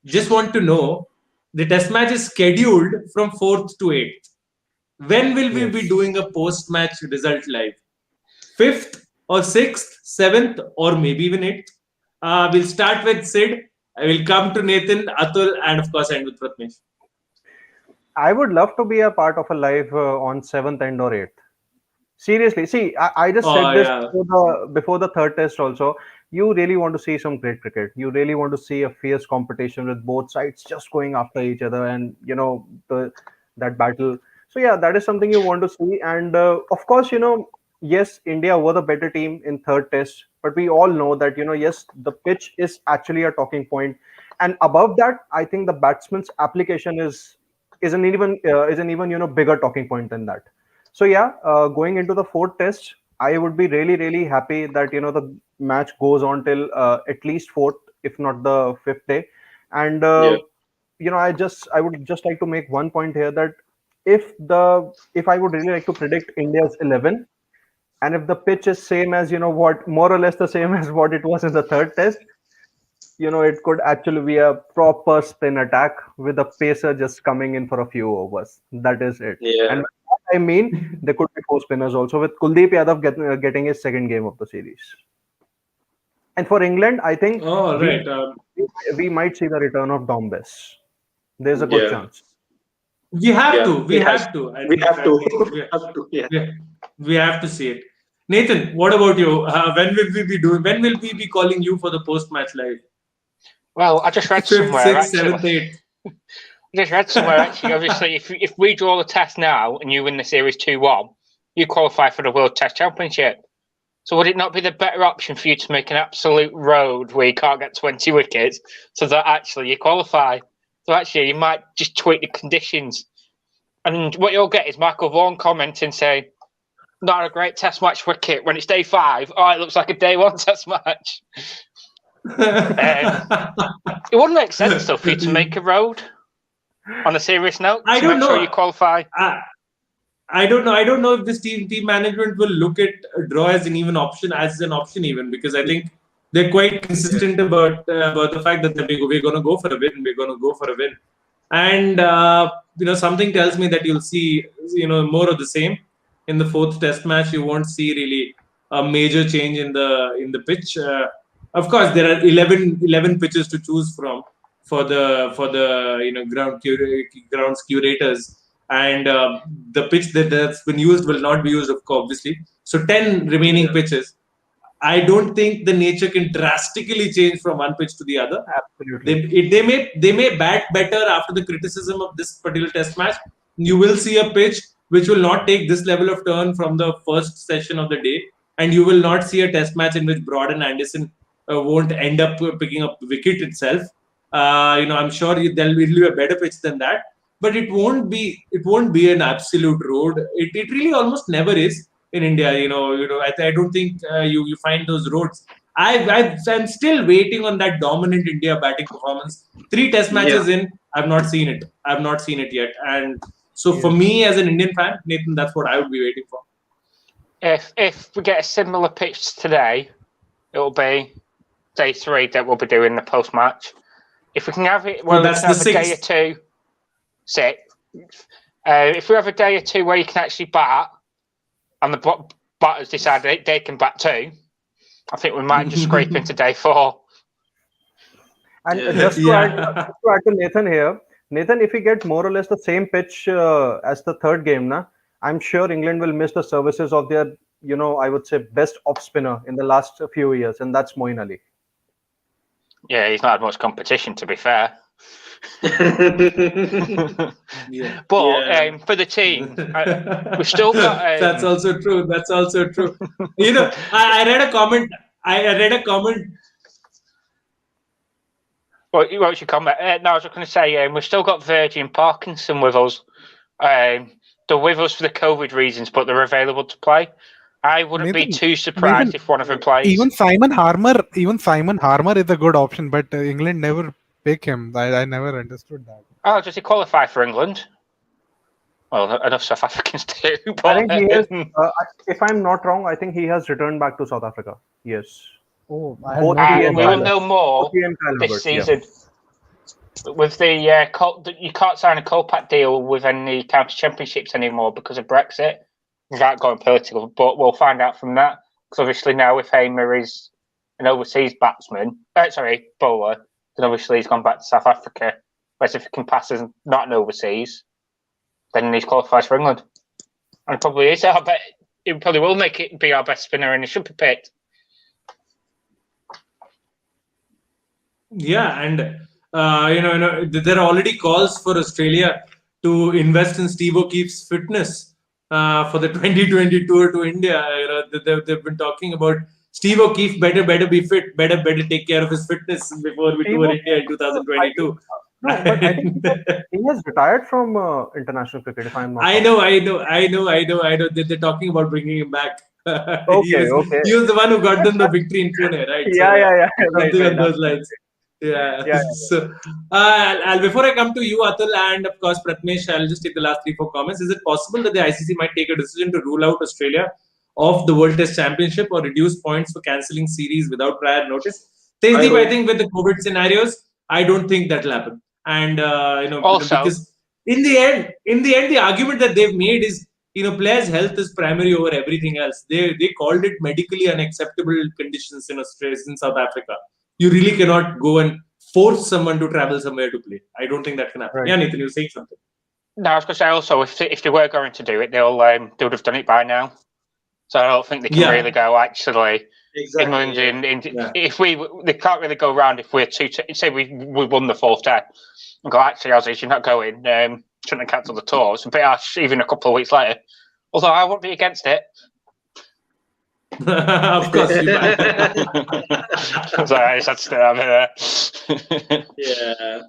Just want to know the Test match is scheduled from 4th to 8th. When will we be doing a post-match result live? 5th or 6th, 7th, or maybe even 8th? We'll start with Sid. I will come to Nathan, Atul, and of course end with Pratmesh. I would love to be a part of a live on 7th and or 8th. Seriously, see, I just said this before the 3rd test also. You really want to see some great cricket. You really want to see a fierce competition with both sides just going after each other, and that battle. So yeah, that is something you want to see. And of course, yes, India were the better team in 3rd test, but we all know that yes, the pitch is actually a talking point. And above that, I think the batsman's application is an even bigger talking point than that. So yeah, going into the 4th test, I would be really, really happy that the match goes on till at least 4th, if not the 5th day. And I would just like to make one point here, that if I would really like to predict India's 11, and if the pitch is same as more or less the same as what it was in the 3rd test, it could actually be a proper spin attack with a pacer just coming in for a few overs. That is it. Yeah. And I mean, there could be 4 spinners also, with Kuldeep Yadav getting his 2nd game of the series. And for England, I think we might see the return of Dom Bess. There's a good chance. We have to. We have to. We have to. We have to see it. Nathan, what about you? When will we be calling you for the post-match live? Well, I just read 5th, somewhere. 6th, 7th, 8th. I just read somewhere actually. Obviously, if we draw the test now and you win the series 2-1, you qualify for the World Test Championship. So would it not be the better option for you to make an absolute road where you can't get 20 wickets, so that actually you qualify? So actually, you might just tweak the conditions, and what you'll get is Michael Vaughan commenting saying, "Not a great Test match wicket when it's day 5. Oh, it looks like a day 1 Test match." It wouldn't make sense though for you to make a road. On a serious note, I don't know. Sure you qualify. I don't know. I don't know if this team management will look at a draw as an option even, because I think they're quite consistent about the fact that we're going to go for a win. We're going to go for a win, and something tells me that you'll see more of the same in the 4th Test match. You won't see really a major change in the pitch. Of course, there are 11 pitches to choose from for the grounds curators, and the pitch that's been used will not be used, of course, obviously. So 10 remaining pitches. I don't think the nature can drastically change from one pitch to the other. Absolutely. They may bat better after the criticism of this particular Test match. You will see a pitch which will not take this level of turn from the first session of the day, and you will not see a Test match in which Broad and Anderson won't end up picking up the wicket itself. I'm sure it'll be a better pitch than that, but it won't be an absolute road. It really almost never is in India. I don't think you find those roads. I'm still waiting on that dominant India batting performance. 3 Test matches in, I've not seen it. I've not seen it yet, and so for me as an Indian fan, Nathan, that's what I would be waiting for. If we get a similar pitch today, it'll be day 3 that we'll be doing the post match. If we can have it, that's a day or 6th. 2. 6. If we have a day or 2 where you can actually bat, and the batters decide they can bat too, I think we might just scrape into day 4. And just to add to Nathan here, Nathan, if we get more or less the same pitch as the 3rd game, I'm sure England will miss the services of their, I would say, best off spinner in the last few years, and that's Moeen Ali. Yeah, he's not had much competition, to be fair. Yeah. But for the team, we've still got. That's also true. That's also true. You know, I read a comment. I read a comment. What was your comment? No, I was just going to say we've still got Virgin Parkinson with us. They're with us for the COVID reasons, but they're available to play. I wouldn't be too surprised if one of them plays. Even Simon Harmer is a good option, but England never pick him. I never understood that. Oh, does he qualify for England? Well, enough South Africans do. But, I think he is. If I'm not wrong, I think he has returned back to South Africa. Yes. Oh, Both he we and will Tyler. know more Both he and Tyler this Bird, yeah. season. With the you can't sign a co-pack deal with any county championships anymore because of Brexit, without going political. But we'll find out from that, because obviously now if Hamer is an overseas bowler, then obviously he's gone back to South Africa. Whereas if he can pass as not an overseas, then he's qualified for England, and it probably is. I bet he probably will make it be our best spinner, and he should be picked. Yeah, and there are already calls for Australia to invest in Steve O'Keefe's fitness for the 2020 tour to India. They've been talking about Steve O'Keefe better be fit, better take care of his fitness before we tour India in 2022. No, but I think he has retired from international cricket. If I'm not I wrong. know. They're talking about bringing him back. Okay. He was the one who got them the victory in Pune, right? Yeah. Something on those lines. Yeah. So, before I come to you, Atul, and of course Pratmesh, I'll just take the last 3-4 comments. Is it possible that the ICC might take a decision to rule out Australia of the World Test Championship or reduce points for cancelling series without prior notice? Tejdeep, I think with the COVID scenarios, I don't think that'll happen. And Also, because in the end, the argument that they've made is, players' health is primary over everything else. They called it medically unacceptable conditions in Australia, in South Africa. You really cannot go and force someone to travel somewhere to play. I don't think that can happen. Right. Yeah, Nathan, you were saying something. No, I was going to say also, if they were going to do it, they would have done it by now. So I don't think they can really go, actually, England, if they can't really go around if we're say we won the 4th test and go, actually, Aussies, you're not going, shouldn't have cancelled the tour. It's a bit harsh even a couple of weeks later. Although I won't be against it. Of course, you might. Sorry, I just had to stay there. Yeah.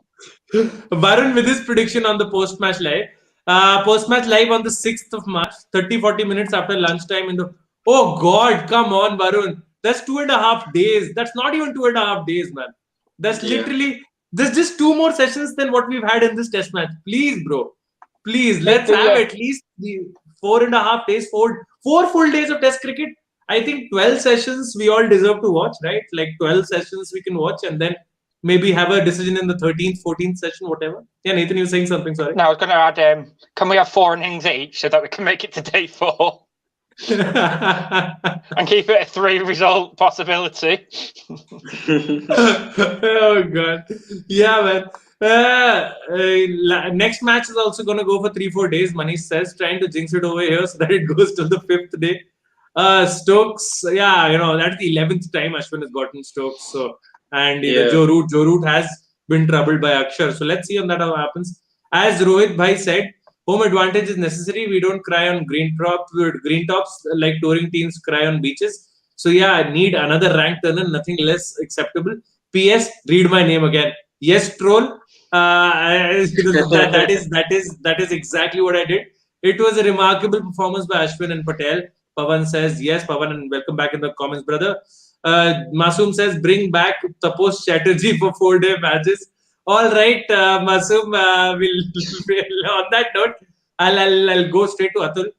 Varun, with his prediction on the post-match live on the 6th of March, 30-40 minutes after lunchtime oh God, come on, Varun. That's 2.5 days. That's not even 2.5 days, man. That's literally, there's just 2 more sessions than what we've had in this test match. Please, bro. Please, let's have at least 4.5 days, 4 full days of test cricket. I think 12 sessions we all deserve to watch, right? Like 12 sessions we can watch and then maybe have a decision in the 13th, 14th session, whatever. Yeah, Nathan, you were saying something, sorry. No, I was going to add, can we have 4 innings each so that we can make it to day 4? And keep it a 3-result possibility. Oh, God. Yeah, man. Next match is also going to go for 3-4 days, Manish says, trying to jinx it over here so that it goes till the 5th day. Stokes, that's the 11th time Ashwin has gotten Stokes. So, and Joe Root has been troubled by Axar. So let's see on that how happens. As Rohit Bhai said, home advantage is necessary. We don't cry on green tops like touring teams cry on beaches. So need another rank turner, nothing less acceptable. P.S. Read my name again. Yes, troll. That is exactly what I did. It was a remarkable performance by Ashwin and Patel. Pavan says, yes, Pavan, and welcome back in the comments, brother. Masoom says, bring back Taposh Chatterjee for 4-day matches. All right, Masoom, we'll on that note, I'll go straight to Atul.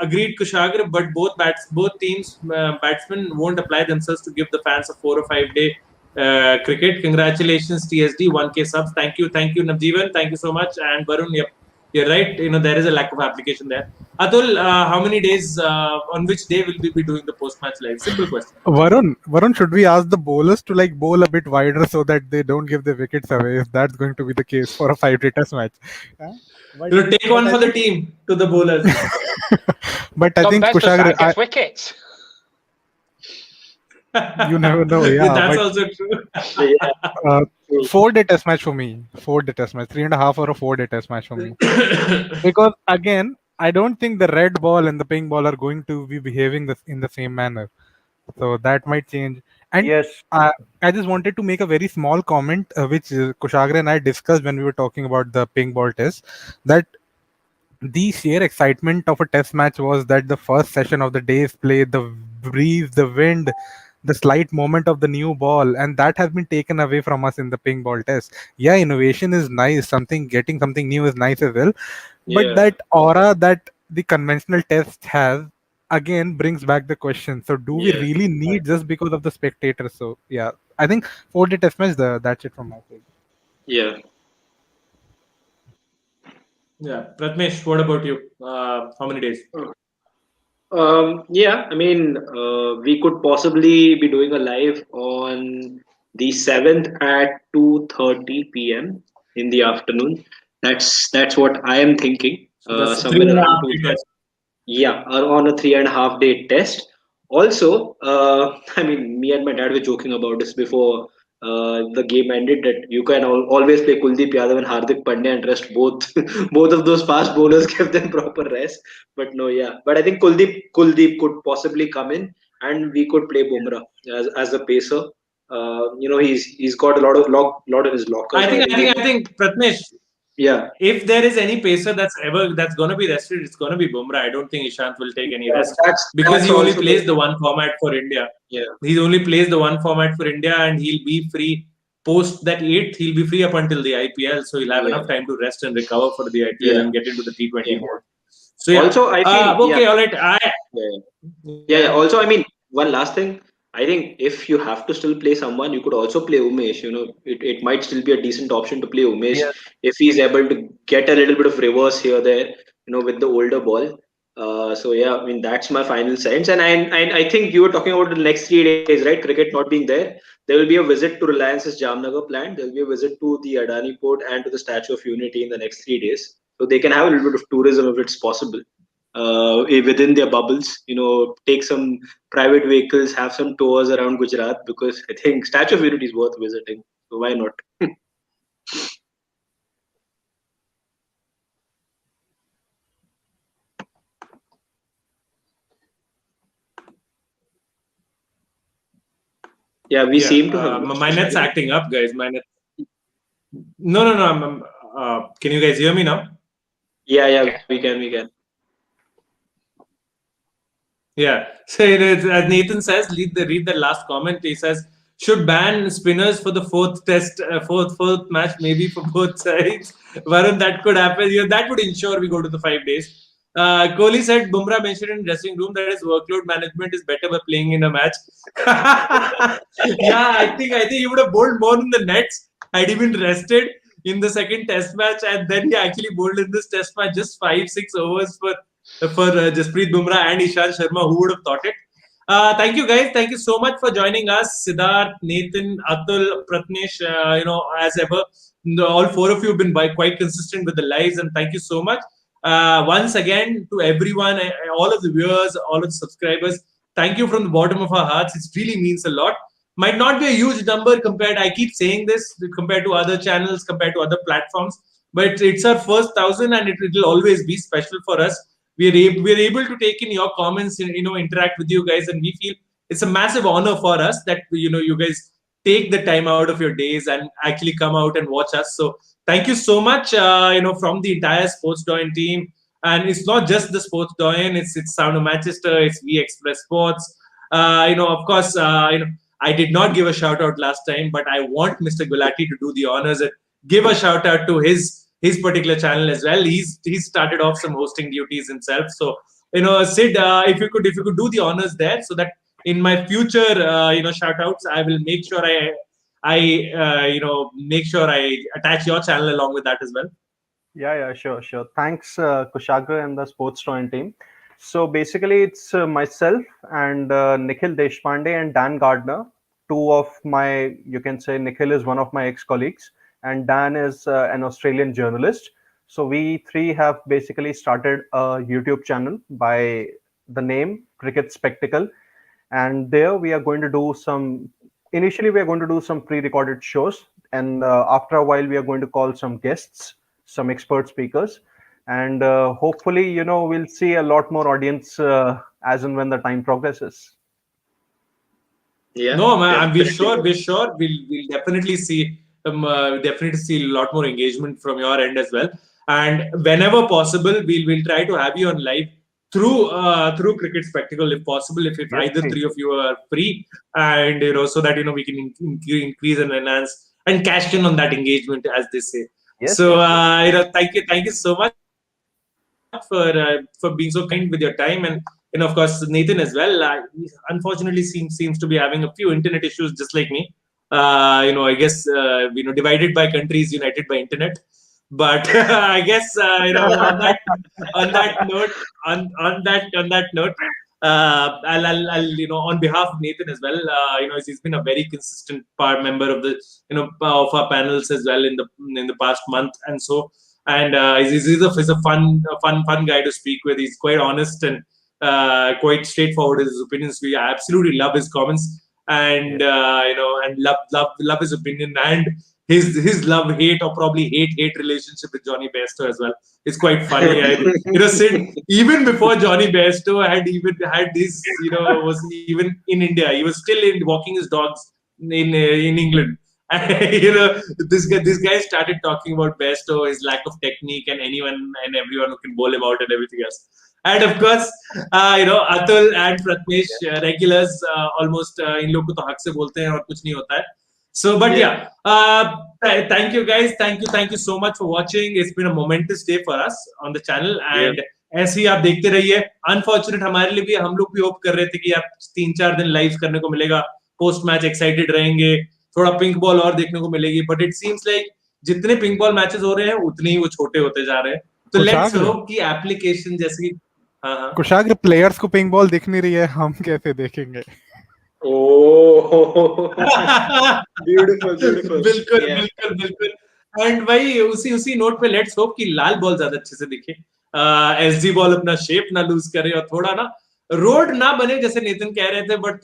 Agreed, Kushagra, but both teams, batsmen won't apply themselves to give the fans a 4 or 5 day cricket. Congratulations, TSD, 1K subs. Thank you, Navjeevan. Thank you so much. And Varun, yep. You're right. There is a lack of application there. Atul, how many days? On which day will we be doing the post-match live? Simple question. Varun, should we ask the bowlers to bowl a bit wider so that they don't give the wickets away? If that's going to be the case for a 5-day test match, take one for the team to the bowlers. But I think Kushagra gets wickets. You never know. Yeah, that's also true. 4-day test match for me. 4-day test match. 3.5 or a 4-day test match for me. Because again, I don't think the red ball and the pink ball are going to be behaving in the same manner. So that might change. And Yes. I just wanted to make a very small comment, which Kushagra and I discussed when we were talking about the pink ball test, that the sheer excitement of a test match was that the first session of the day's play, the breeze, the wind, the slight moment of the new ball, and that has been taken away from us in the ping ball test. Yeah, innovation is nice, getting something new is nice as well, but Yeah, that aura that the conventional test has again brings back the question. So, do we yeah, really need just because of the spectators? So, yeah, I think 4-day test match. That's it from my side. yeah. Yeah, Pratmesh, what about you? How many days? Yeah, I mean, we could possibly be doing a live on the 7th at 2:30 p.m. in the afternoon. That's what I am thinking. So that's three Somewhere and a around half two. day test. Yeah, on a 3.5 day test. Also, I mean, me and my dad were joking about this before the game ended that you can always play Kuldeep Yadav and Hardik Pandya and rest both both of those fast bowlers, give them proper rest. But no, yeah. But I think Kuldeep could possibly come in and we could play Bumrah as a pacer. He's got a lot in his locker, I so I think, I think think, I think, Pratmesh, yeah, if there is any pacer that's going to be rested, it's going to be Bumrah. I don't think Ishant will take any rest because that's he only also plays the one format for India. yeah, He only plays the one format for India, and he'll be free post that eighth. He'll be free up until the IPL, so he'll have yeah, enough time to rest and recover for the IPL yeah, and get into the T20 yeah. mode. So yeah, Also, I feel yeah. okay, all right. Yeah. Yeah, yeah. Yeah. Also, I mean, one last thing. I think if you have to still play someone, you could also play Umesh. It might still be a decent option to play Umesh Yes. if he's able to get a little bit of reverse here there. With the older ball. So yeah, I mean that's my final sense. And I think you were talking about the next 3 days, right? Cricket not being there. There will be a visit to Reliance's Jamnagar plant. There will be a visit to the Adani port and to the Statue of Unity in the next 3 days. So they can have a little bit of tourism if it's possible within their bubbles. Take some private vehicles, have some tours around Gujarat because I think Statue of Unity is worth visiting. So why not? Yeah, we Yeah, seem to have lost my net's Kushal. acting up, guys. My net. No, no, no. Can you guys hear me now? Yeah, Yeah. we can. Yeah. So as Nathan says, read the last comment. He says should ban spinners for the fourth test, fourth match, maybe for both sides. Varun, that could happen. That would ensure we go to the 5 days. Kohli said Bumrah mentioned in dressing room that his workload management is better by playing in a match. Yeah, I think he would have bowled more in the nets had he been rested in the second test match, and then he actually bowled in this test match just 5-6 overs for Jasprit Bumrah and Ishant Sharma. Who would have thought it? Thank you, guys. Thank you so much for joining us, Siddharth, Nathan, Atul, Pratnesh. As ever, all four of you have been quite consistent with the lives, and thank you so much. Once again, to everyone, all of the viewers, all of the subscribers, thank you from the bottom of our hearts. It really means a lot. Might not be a huge number compared. I keep saying this compared to other channels, compared to other platforms, but it's our first 1,000, and it will always be special for us. We're able to take in your comments and interact with you guys, and we feel it's a massive honor for us that you guys take the time out of your days and actually come out and watch us. So thank you so much, from the entire Sports Doyen team. And it's not just the Sports Doyen; it's Sound of Manchester, it's We Express Sports. Of course, I did not give a shout out last time, but I want Mr. Gulati to do the honors and give a shout out to his particular channel as well. He's started off some hosting duties himself. So Sid, if you could do the honors there, so that in my future shout outs, I will make sure I make sure I attach your channel along with that as well. Yeah, sure. Thanks, Kushagra and the Sports Toy team. So basically, it's myself and Nikhil Deshpande and Dan Gardner. Two of my, you can say, Nikhil is one of my ex-colleagues, and Dan is an Australian journalist. So we three have basically started a YouTube channel by the name Cricket Spectacle, and there we are going to do some. Initially, we are going to do some pre-recorded shows and after a while, we are going to call some guests, some expert speakers, and hopefully, we'll see a lot more audience as and when the time progresses. Yeah, No, man, we're definitely. sure. We'll definitely see a lot more engagement from your end as well. And whenever possible, we'll try to have you on live through Cricket Spectacle if possible. If Yes, either please. three of you are free, and so that we can increase and enhance and cash in on that engagement, as they say. Yes, So yes, yes. thank you so much for being so kind with your time, and of course Nathan as well. He unfortunately seems to be having a few internet issues, just like me. I guess divided by countries, united by internet. But I guess on that note, on that note, I'll on behalf of Nathan as well. He's been a very consistent member of the of our panels as well in the past month and so. And he's a fun guy to speak with. He's quite honest and quite straightforward in his opinions. We absolutely love his comments and and love his opinion and his love hate or probably hate relationship with Johnny Bairstow as well. It's quite funny. Sid, even before Johnny Bairstow had his was even in India, he was still walking his dogs in England. This guy started talking about Bairstow, his lack of technique, and anyone and everyone who can bowl him out and everything else. And of course, Atul and Pratmesh, regulars, almost in लोग को तो हक से बोलते हैं और कुछ नहीं होता है. So, but yeah, thank you guys. Thank you so much for watching. It's been a momentous day for us on the channel, and ऐसे ही आप देखते रहिए. Unfortunate हमारे लिए भी, हम लोग भी hope कर रहे थे कि आप 3-4 दिन live करने को मिलेगा. Post match excited रहेंगे. थोड़ा पिंक बॉल और देखने को मिलेगी, बट इट सीम्स लाइक जितने पिंक बॉल मैचेस हो रहे हैं उतने ही वो छोटे होते जा रहे हैं. तो लेट्स होप कि एप्लीकेशन जैसी कुशाग्र प्लेयर्स को पिंक बॉल दिख नहीं रही है, हम कैसे देखेंगे? ब्यूटीफुल बिल्कुल. एंड भाई उसी नोट पे लेट्स होप कि लाल बॉल ज्यादा अच्छे से दिखे, एसजी बॉल अपना शेप ना लूज करे और थोड़ा ना रोड ना बने जैसे नेतन कह रहे थे, बट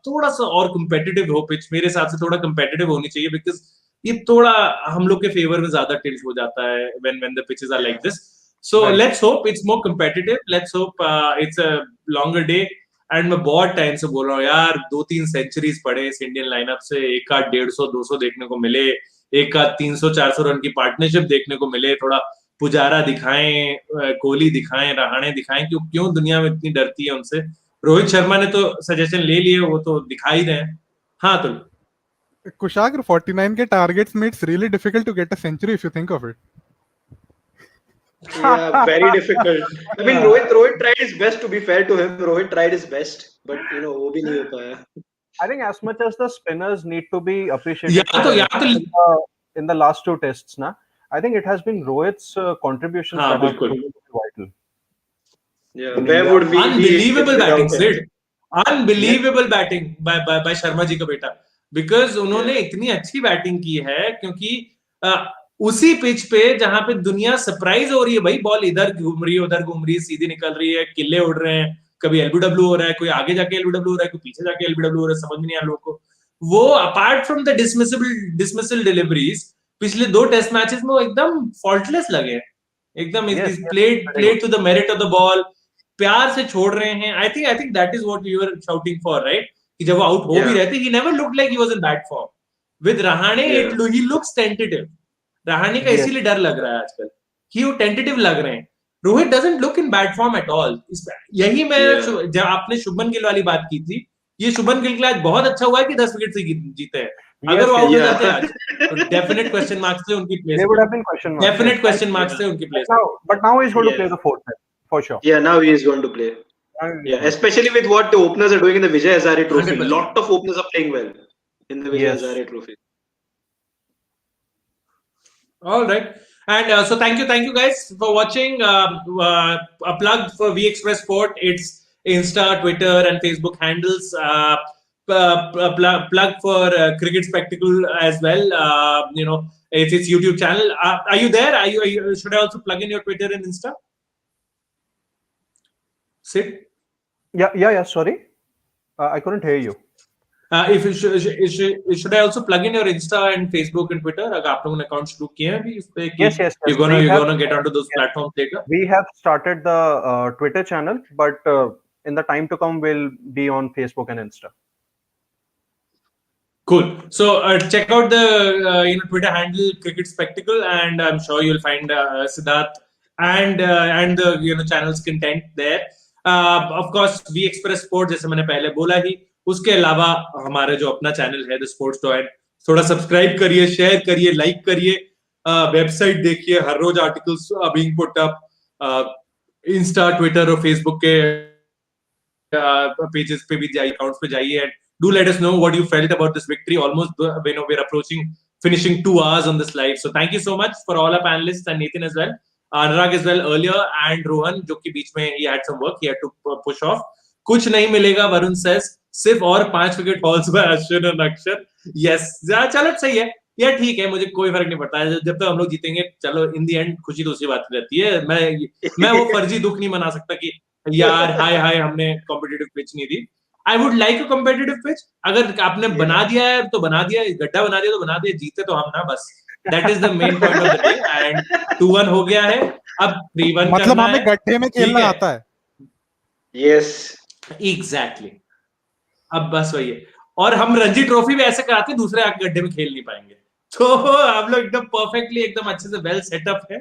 थोड़ा सा और कंपेटिटिव हो पिच. मेरे हिसाब से थोड़ा कंपेटिटिव होनी चाहिए, बिकॉज ये थोड़ा हम लोग के फेवर में ज्यादा टिल्ट हो जाता है when the pitches are like this. So let's hope it's more competitive. Let's hope it's a longer day. And मैं बहुत टाइम से बोल रहा हूँ यार, 2-3 सेंचुरीज पड़े इस इंडियन लाइनअप से, एक आध 150-200 देखने को मिले, एक आध 300-400 रन की पार्टनरशिप देखने को मिले, थोड़ा पुजारा दिखाएं, कोहली दिखाएं, रहाणे दिखाएं. क्यों दुनिया में इतनी डरती है उनसे. रोहित शर्मा ने तो सजेशन ले लिए, वो तो दिखाई रहे हैं. हाँ तो Kushagra, 49 के targets में it's really difficult to get a century if you think of it. Yeah, very difficult. I mean, Rohit tried his best. To be fair to him, Rohit tried his best, but वो भी नहीं हो पाया. I think as much as the spinners need to be appreciated in the last 2 tests, I think it has been Rohit's contributions that have been vital. Yeah, where would we unbelievable batting, Sid. Unbelievable batting by Sharma ji का बेटा, because उन्होंने इतनी अच्छी batting की है, क्योंकि उसी pitch पे जहां पे दुनिया सरप्राइज हो रही है. भाई बॉल इधर घूम रही है, उधर घूम रही है, सीधी निकल रही है, किले उड़ रहे हैं, कभी एलबीडब्ल्यू हो रहा है, कोई आगे जाके एलबीडब्ल्यू हो रहा है, कोई पीछे जाके एलबीडब्ल्यू हो रहा है, समझ में नहीं आ लोगों को. वो apart from the dismissal deliveries पिछले 2 टेस्ट मैचेस में वो एकदम फॉल्टलेस लगे हैं. एकदम played to the merit of the ball, प्यार से छोड़ रहे हैं. I think that is what you were shouting for, right? कि जब वो आउट हो भी रहते, he never looked like he was in bad form. With Rahane he looks tentative. Rahane का इसीलिए डर लग रहा है आजकल कि वो टेंटेटिव लग रहे हैं. Rohit doesn't look in bad form at all. यही मैं जब आपने शुभमन गिल वाली बात की थी, ये शुभमन गिल के लिए आज बहुत अच्छा हुआ है कि 10 विकेट से जीते हैं. अगर वो आउट हो जाते आज तो डेफिनेट क्वेश्चन मार्क्स थे उनकी प्लेस. डेफिनेट क्वेश्चन मार्क्स थे उनकी place. But now he's going to play the 4th for sure. Yeah, now he is going to play. Yeah, especially with what the openers are doing in the Vijay Hazare Trophy. 100%. Lot of openers are playing well in the Vijay Hazare Trophy. All right. And so thank you guys for watching. A plug for V Express Sport. It's Insta, Twitter, and Facebook handles. Plug for Cricket Spectacle as well. It's its YouTube channel. Are you there? Are you? Should I also plug in your Twitter and Insta? Sid? Yeah. Sorry, I couldn't hear you. if you should I also plug in your Insta and Facebook and Twitter? अगर आप लोगों ने account शुरू किए हैं अभी इस पे कि Yes. you're gonna get onto those platforms later. We have started the Twitter channel, but in the time to come, we'll be on Facebook and Insta. Cool. So check out the Twitter handle Cricket Spectacle, and I'm sure you'll find Siddharth and the channel's content there. Of course, We Express Sport, जैसे मैंने पहले बोला ही, उसके अलावा हमारा जो अपना channel है द स्पोर्ट्स टॉय, थोड़ा सब्सक्राइब करिए, शेयर करिए, लाइक करिए, वेबसाइट देखिए, हर रोज articles being put up, Insta, Twitter और फेसबुक के pages पे भी जाइए, accounts पे जाइए, and do let us know what you felt about this victory. Almost, we're approaching finishing 2 hours on this live. So thank you so much for all our panelists and Nathan as well, Anurag as well earlier, and Rohan, जो कि बीच में he had some work, he had to push off. कुछ नहीं मिलेगा, Varun says, सिर्फ और 5 wicket false bye Ashwin और अक्षर. यस, चलो सही है यार, ठीक है, मुझे कोई फर्क नहीं पड़ता है, जब तक हम लोग जीतेंगे. चलो, इन दी एंड खुशी दूसरी बात रहती है. मैं वो फर्जी दुख नहीं मना सकता कि यार हाय हमने कॉम्पिटिटिव पिच नहीं दी. I would like a competitive pitch. अगर आपने बना दिया है तो बना दिया, गड्ढा बना दिया तो बना दिया, जीते तो हम ना, बस that is the main point of the day. And 2-1 हो गया है, अब 3-1 मतलब हमें गड्ढे में खेलना आता है. Yes, exactly. अब बस वही है. और हम रणजी ट्रॉफी भी ऐसे कराते, दूसरे आके गड्ढे में खेल नहीं पाएंगे. तो हम लोग एकदम परफेक्टली, एकदम अच्छे से वेल सेटअप है.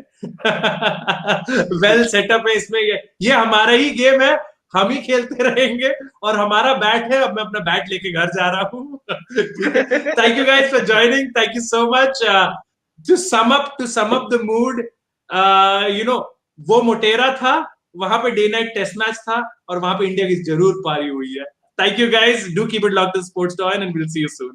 वेल सेटअप है इसमें. ये हमारा ही गेम है, हम ही खेलते रहेंगे, और हमारा बैट है. अब मैं अपना बैट लेके घर जा रहा हूँ. Thank you guys for joining. Thank you so much. To sum up the mood, वो मोटेरा था, वहां पे डे नाइट टेस्ट मैच था, और वहां पे इंडिया की जरूर पारी हुई है. Thank you guys. Do keep it locked to Sports Toy, and we'll see you soon.